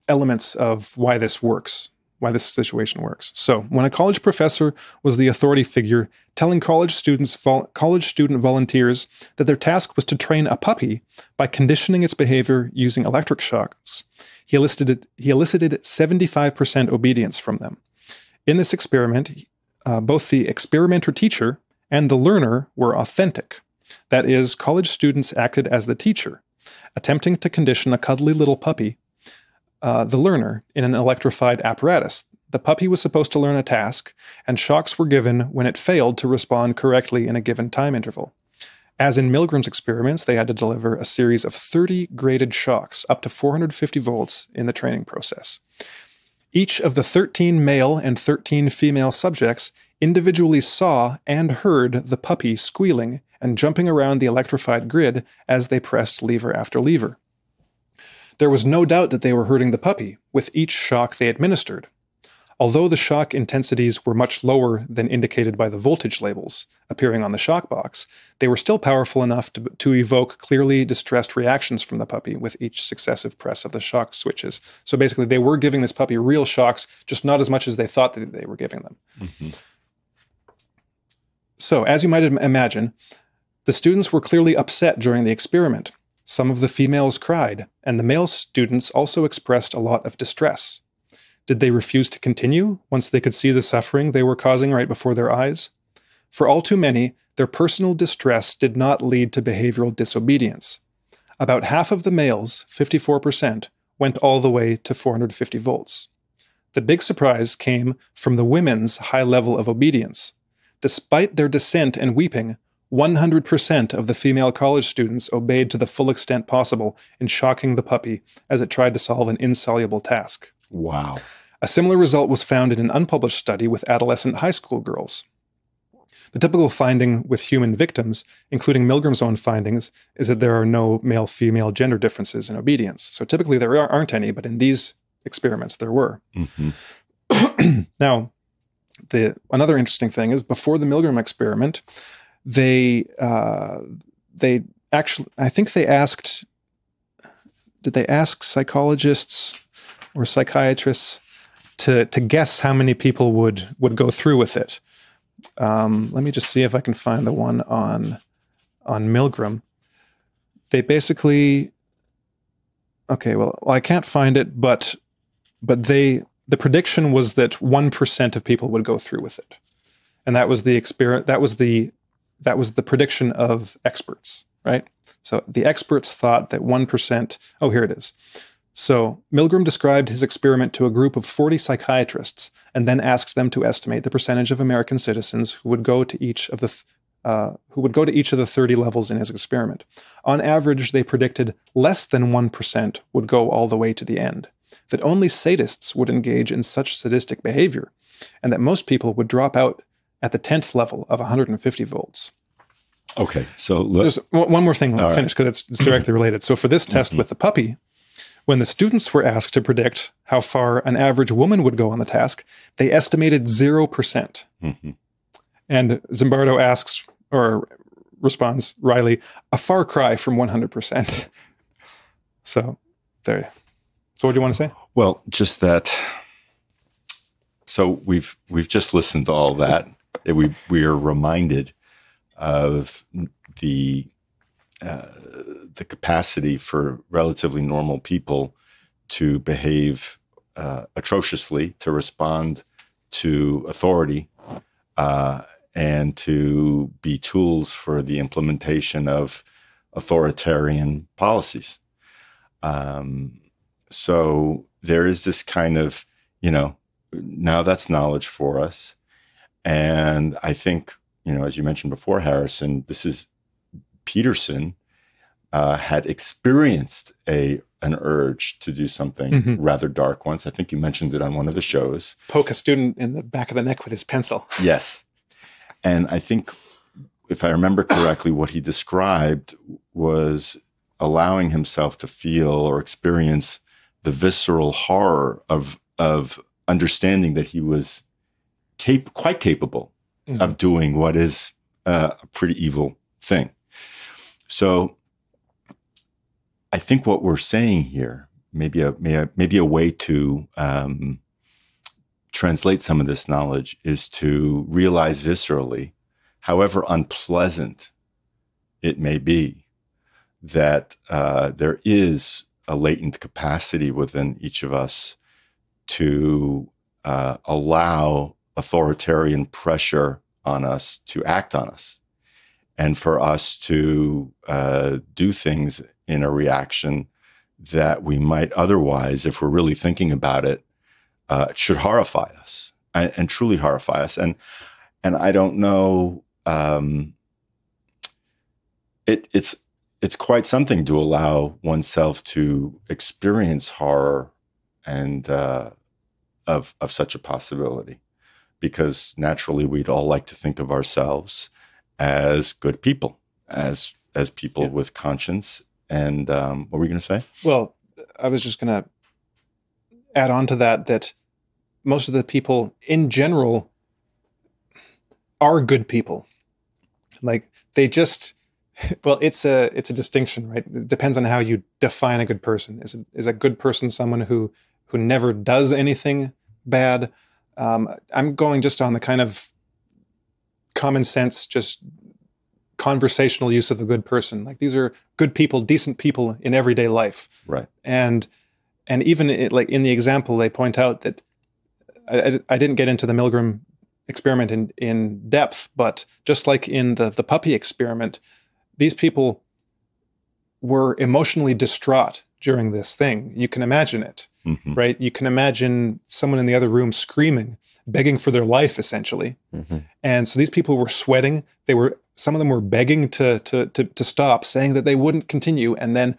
elements of why this works, why this situation works. So when a college professor was the authority figure telling college student volunteers that their task was to train a puppy by conditioning its behavior using electric shocks, he elicited 75% obedience from them. In this experiment, both the experimenter teacher and the learner were authentic. That is, college students acted as the teacher, attempting to condition a cuddly little puppy, the learner, in an electrified apparatus. The puppy was supposed to learn a task, and shocks were given when it failed to respond correctly in a given time interval. As in Milgram's experiments, they had to deliver a series of 30 graded shocks up to 450 volts in the training process. Each of the 13 male and 13 female subjects individually saw and heard the puppy squealing and jumping around the electrified grid as they pressed lever after lever. There was no doubt that they were hurting the puppy with each shock they administered. Although the shock intensities were much lower than indicated by the voltage labels appearing on the shock box, they were still powerful enough to evoke clearly distressed reactions from the puppy with each successive press of the shock switches. So basically, they were giving this puppy real shocks, just not as much as they thought that they were giving them. Mm-hmm. So, as you might imagine, the students were clearly upset during the experiment. Some of the females cried, and the male students also expressed a lot of distress. Did they refuse to continue once they could see the suffering they were causing right before their eyes? For all too many, their personal distress did not lead to behavioral disobedience. About half of the males, 54%, went all the way to 450 volts. The big surprise came from the women's high level of obedience. Despite their dissent and weeping, 100% of the female college students obeyed to the full extent possible in shocking the puppy as it tried to solve an insoluble task. Wow. A similar result was found in an unpublished study with adolescent high school girls. The typical finding with human victims, including Milgram's own findings, is that there are no male-female gender differences in obedience. So typically there aren't any, but in these experiments there were. Mm-hmm. Now, another interesting thing is before the Milgram experiment, they actually, I think they asked, did they ask psychologists or psychiatrists to guess how many people would go through with it? Let me just see if I can find the one on Milgram. They basically, okay, well I can't find it, but the prediction was that 1% of people would go through with it, and that was the prediction of experts, right? So the experts thought that 1%. Oh, here it is. So Milgram described his experiment to a group of 40 psychiatrists and then asked them to estimate the percentage of American citizens who would go to each of the 30 levels in his experiment. On average, they predicted less than 1% would go all the way to the end, that only sadists would engage in such sadistic behavior, and that most people would drop out at the 10th level of 150 volts. Okay, so there's one more thing I'll finish because it's directly related. So for this test with the puppy, when the students were asked to predict how far an average woman would go on the task, they estimated 0%. Mm-hmm. And Zimbardo asks, or responds, Riley, a far cry from 100%. So there. So what do you want to say? Well, just that. So we've just listened to all that. We are reminded of the capacity for relatively normal people to behave atrociously, to respond to authority, and to be tools for the implementation of authoritarian policies. So there is this kind of, now that's knowledge for us. And I think, as you mentioned before, Harrison, this is Peterson had experienced an urge to do something rather dark once. I think you mentioned it on one of the shows. Poke a student in the back of the neck with his pencil. Yes. And I think, if I remember correctly, what he described was allowing himself to feel or experience the visceral horror of understanding that he was quite capable of doing what is a pretty evil thing. So I think what we're saying here, maybe a way to translate some of this knowledge, is to realize viscerally, however unpleasant it may be, that there is a latent capacity within each of us to allow authoritarian pressure on us to act on us, and for us to do things in a reaction that we might otherwise, if we're really thinking about it, should horrify us and truly horrify us. And I don't know, it's quite something to allow oneself to experience horror and of such a possibility, because naturally we'd all like to think of ourselves as good people, as people with conscience. And what were we going to say? Well, I was just going to add on to that most of the people in general are good people. Like, they just, well, it's a distinction, right? It depends on how you define a good person. Is a good person someone who never does anything bad? I'm going just on the kind of common sense, just conversational use of a good person. Like, these are good people, decent people in everyday life. Right. And even like in the example, they point out that I didn't get into the Milgram experiment in depth, but just like in the puppy experiment, these people were emotionally distraught during this thing. You can imagine it, mm-hmm. right? You can imagine someone in the other room screaming, begging for their life, essentially. Mm-hmm. And so these people were sweating. Some of them were begging to stop, saying that they wouldn't continue. And then,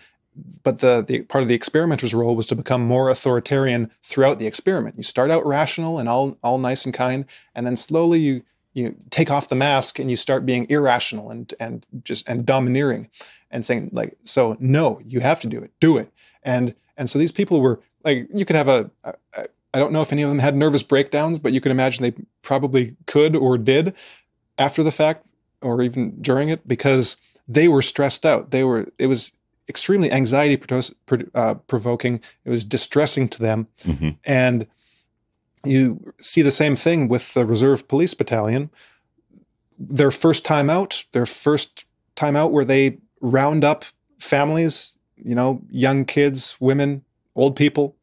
but the part of the experimenter's role was to become more authoritarian throughout the experiment. You start out rational and all nice and kind, and then slowly you take off the mask and you start being irrational and domineering and saying, like, so no, you have to do it. And so these people were like, you could have I don't know if any of them had nervous breakdowns, but you can imagine they probably could or did after the fact or even during it, because they were stressed out. It was extremely anxiety provoking. It was distressing to them. Mm-hmm. And you see the same thing with the Reserve Police Battalion. Their first time out where they round up families, young kids, women, old people,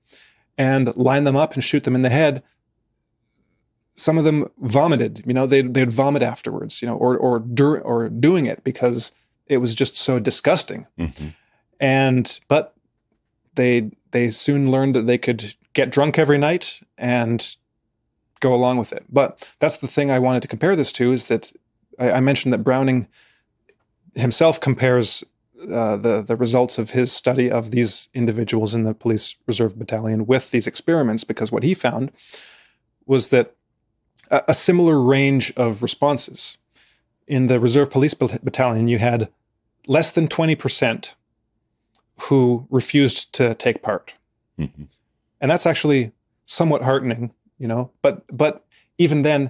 and line them up and shoot them in the head. Some of them vomited, they'd vomit afterwards, or doing it because it was just so disgusting. Mm-hmm. But they soon learned that they could get drunk every night and go along with it. But that's the thing I wanted to compare this to, is that I mentioned that Browning himself compares the results of his study of these individuals in the Police Reserve Battalion with these experiments, because what he found was that a similar range of responses. In the Reserve Police Battalion, you had less than 20% who refused to take part. Mm-hmm. And that's actually somewhat heartening, but even then,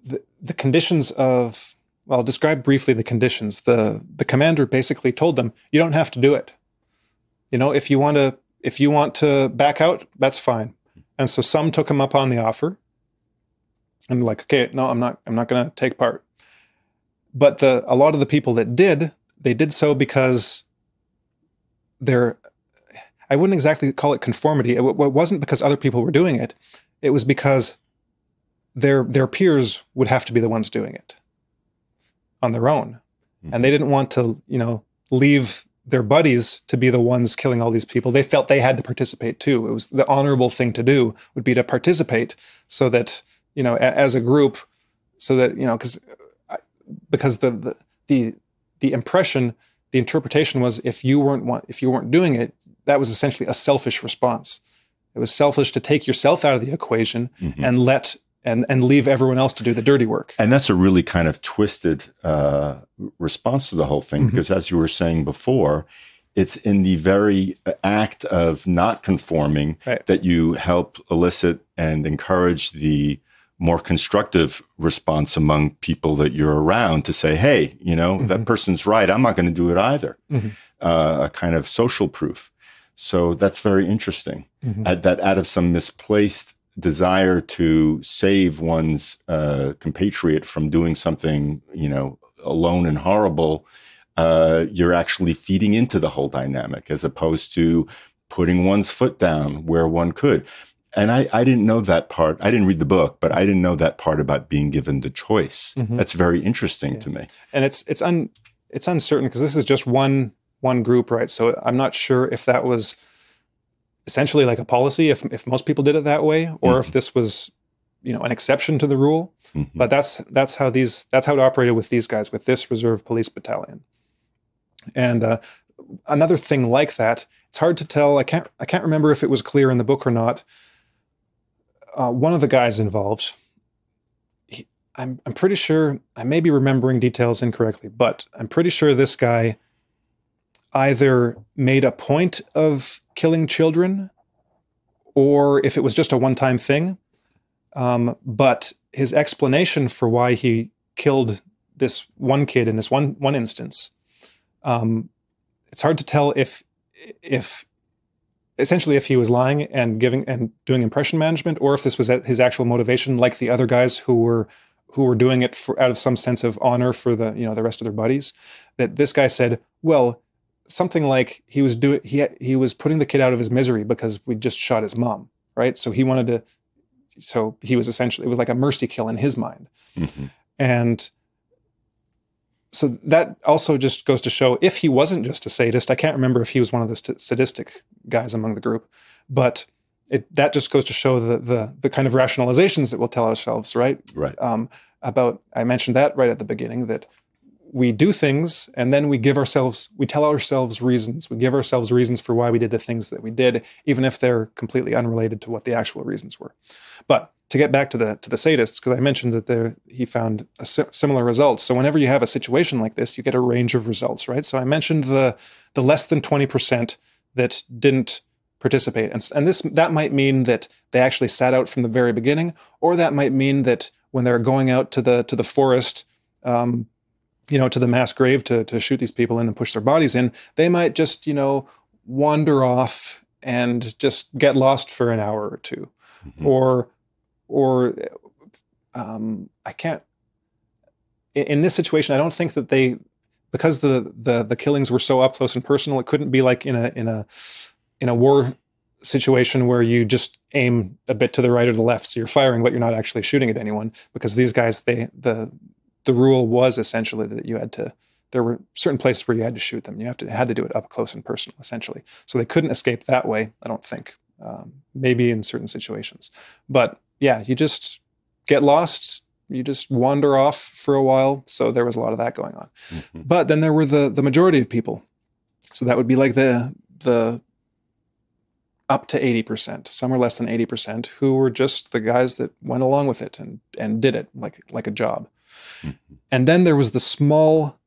the conditions of, well, I'll describe briefly the conditions. The commander basically told them, you don't have to do it. If you want to back out, that's fine. And so some took him up on the offer and like, okay, no, I'm not going to take part. But a lot of the people that did, they did so because I wouldn't exactly call it conformity. It wasn't because other people were doing it. It was because their peers would have to be the ones doing it on their own. Mm-hmm. And they didn't want to, leave their buddies to be the ones killing all these people. They felt they had to participate too. It was the honorable thing to do would be to participate so that, as a group, so that, because the impression, the interpretation was if you weren't doing it, that was essentially a selfish response. It was selfish to take yourself out of the equation mm-hmm. and leave everyone else to do the dirty work. And that's a really kind of twisted response to the whole thing, mm-hmm. because as you were saying before, it's in the very act of not conforming right. that you help elicit and encourage the more constructive response among people that you're around to say, hey, that person's right. I'm not going to do it either. A kind of social proof. So that's very interesting. That out of some misplaced desire to save one's compatriot from doing something, alone and horrible, you're actually feeding into the whole dynamic as opposed to putting one's foot down where one could. And I didn't know that part. I didn't read the book, but I didn't know that part about being given the choice. That's very interesting to me. And it's uncertain because this is just one group, right? So I'm not sure if that was essentially like a policy, if most people did it that way, or if this was, an exception to the rule. But that's how it operated with these guys, with this reserve police battalion. And another thing like that, it's hard to tell. I can't remember if it was clear in the book or not. One of the guys involved, I'm pretty sure, I may be remembering details incorrectly, but I'm pretty sure this guy either made a point of killing children or if it was just a one-time thing. But his explanation for why he killed this one kid in this one instance, it's hard to tell if essentially if he was lying and doing impression management, or if this was his actual motivation, like the other guys who were doing it out of some sense of honor for the rest of their buddies. That this guy said, well, something like he was putting the kid out of his misery because we just shot his mom, right? So he wanted to. So he was essentially, it was like a mercy kill in his mind. And so that also just goes to show, if he wasn't just a sadist, I can't remember if he was one of the sadistic guys among the group, but that just goes to show the kind of rationalizations that we'll tell ourselves, right? Right. I mentioned that right at the beginning, that we do things and then we tell ourselves reasons. We give ourselves reasons for why we did the things that we did, even if they're completely unrelated to what the actual reasons were. But to get back to the sadists, because I mentioned that he found similar results. So whenever you have a situation like this, you get a range of results, right? So I mentioned the less than 20% that didn't participate. And that might mean that they actually sat out from the very beginning, or that might mean that when they're going out to the forest, to the mass grave to shoot these people in and push their bodies in, they might just, wander off and just get lost for an hour or two. Or I can't, in this situation, I don't think that because the killings were so up close and personal, it couldn't be like in a war situation where you just aim a bit to the right or the left. So you're firing, but you're not actually shooting at anyone, because these guys, the rule was essentially that there were certain places where you had to shoot them. You had to do it up close and personal, essentially. So they couldn't escape that way, I don't think. Maybe in certain situations. But yeah, you just get lost, you just wander off for a while. So there was a lot of that going on. But then there were the majority of people. So that would be like the up to 80%, some are less than 80%, who were just the guys that went along with it and did it like a job. And then there was the small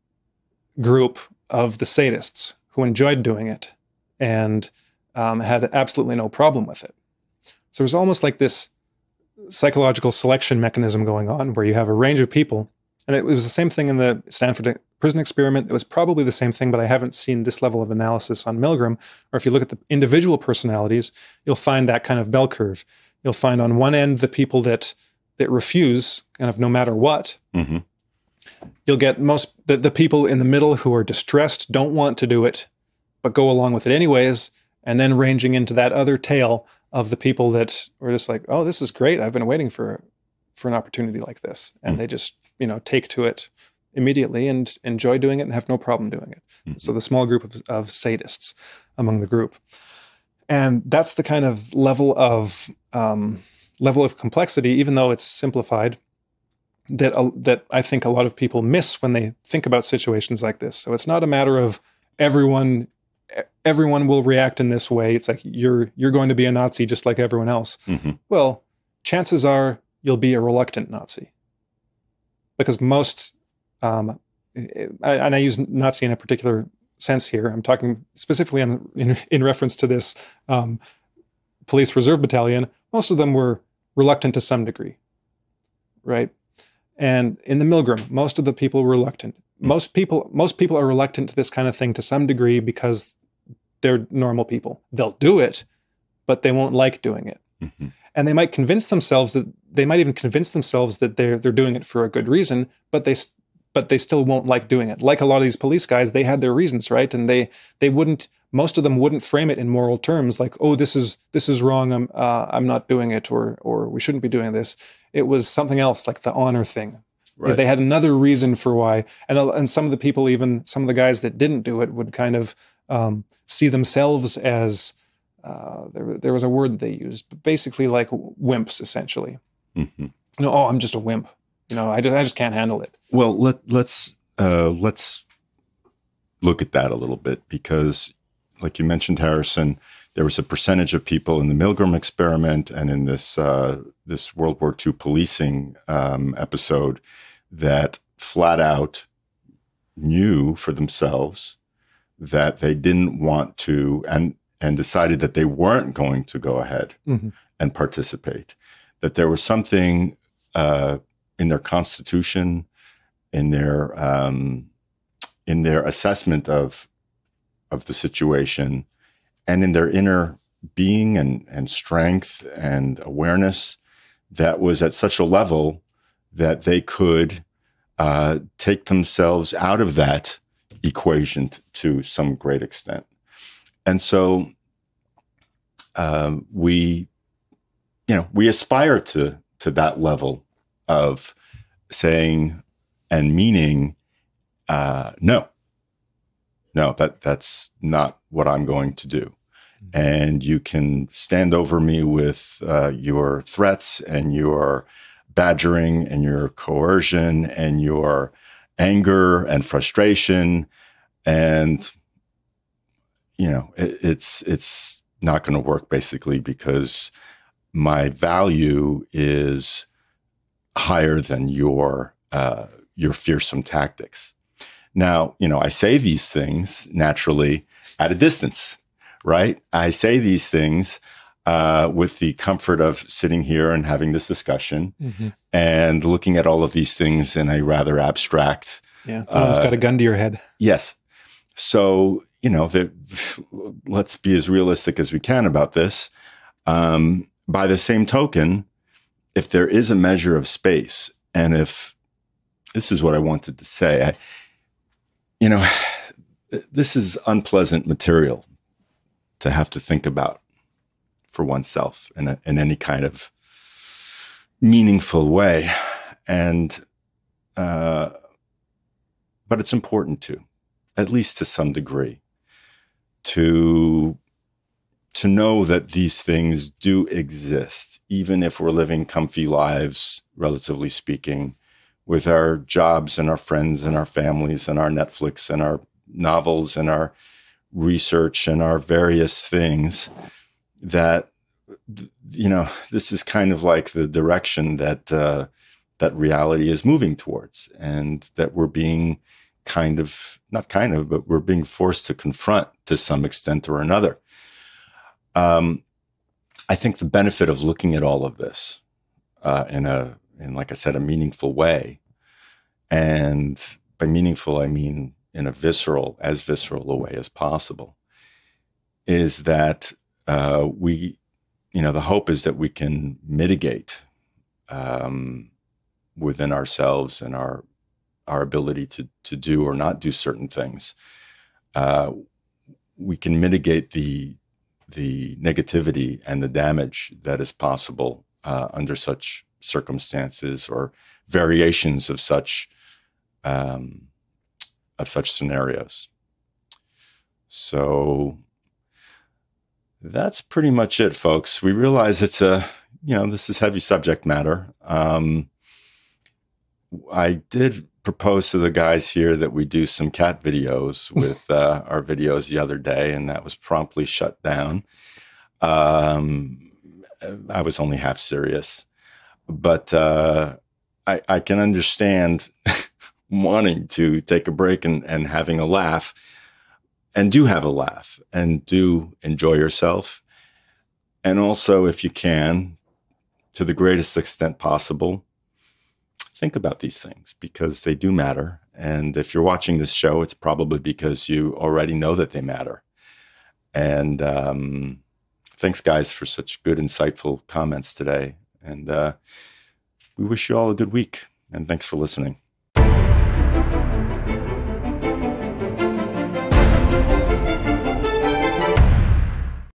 group of the sadists who enjoyed doing it and had absolutely no problem with it. So it was almost like this psychological selection mechanism going on where you have a range of people. And it was the same thing in the Stanford prison experiment. It was probably the same thing, but I haven't seen this level of analysis on Milgram. Or if you look at the individual personalities, you'll find that kind of bell curve. You'll find on one end the people that refuse, kind of no matter what. You'll get the people in the middle who are distressed, don't want to do it, but go along with it anyways, and then ranging into that other tail of the people that were just like, oh, this is great. I've been waiting for an opportunity like this. And they just, take to it immediately and enjoy doing it and have no problem doing it. So the small group of sadists among the group. And that's the kind of level of complexity, even though it's simplified, that I think a lot of people miss when they think about situations like this. So it's not a matter of everyone will react in this way. It's like you're going to be a Nazi just like everyone else. Well, chances are you'll be a reluctant Nazi, because most, and I use Nazi in a particular sense here. I'm talking specifically in reference to this police reserve battalion. Most of them were reluctant to some degree. right? And in the Milgram, most of the people were reluctant. Most people are reluctant to this kind of thing to some degree because they're normal people. They'll do it, but they won't like doing it. Mm-hmm. And they might even convince themselves that they're doing it for a good reason, but they still won't like doing it. Like a lot of these police guys, they had their reasons, right? And most of them wouldn't frame it in moral terms, like, oh, this is wrong. I'm not doing it, or we shouldn't be doing this. It was something else, like the honor thing. Right. They had another reason for why. And some of the people, even some of the guys that didn't do it, would kind of see themselves as, there was a word that they used, but basically like wimps, essentially. Mm-hmm. Oh, I'm just a wimp. I just can't handle it. Well, let's look at that a little bit, because like you mentioned, Harrison, there was a percentage of people in the Milgram experiment and in this World War II policing episode that flat out knew for themselves that they didn't want to and decided that they weren't going to go ahead mm-hmm. and participate, that there was something in their constitution, in their assessment of the situation, and in their inner being and strength and awareness that was at such a level that they could take themselves out of that equation to some great extent. And so we aspire to that level of saying and meaning, no, that's not what I'm going to do. Mm-hmm. And you can stand over me with your threats and your badgering and your coercion and your anger and frustration. And, it's not going to work, basically, because my value is higher than your fearsome tactics. Now, I say these things naturally at a distance, right? I say these things with the comfort of sitting here and having this discussion mm-hmm. and looking at all of these things in a rather abstract. Yeah, no one's got a gun to your head. Yes. So, let's be as realistic as we can about this. By the same token, if there is a measure of space, and if this is what I wanted to say, this is unpleasant material to have to think about for oneself in any kind of meaningful way. And, but it's important to, at least to some degree, to know that these things do exist, even if we're living comfy lives, relatively speaking, with our jobs and our friends and our families and our Netflix and our novels and our research and our various things, that, this is kind of like the direction that reality is moving towards, and that we're being but we're being forced to confront to some extent or another. I think the benefit of looking at all of this in, like I said, a meaningful way, and by meaningful, I mean in as visceral a way as possible, is that the hope is that we can mitigate within ourselves and our ability to do or not do certain things. We can mitigate the negativity and the damage that is possible under such circumstances or variations of such scenarios. So that's pretty much it, folks. We realize it's this is heavy subject matter. I did propose to the guys here that we do some cat videos with our videos the other day, and that was promptly shut down. I was only half serious, but I can understand wanting to take a break and having a laugh, and do have a laugh, and do enjoy yourself. And also, if you can, to the greatest extent possible, think about these things because they do matter. And if you're watching this show, it's probably because you already know that they matter. And thanks, guys, for such good, insightful comments today. And we wish you all a good week. And thanks for listening.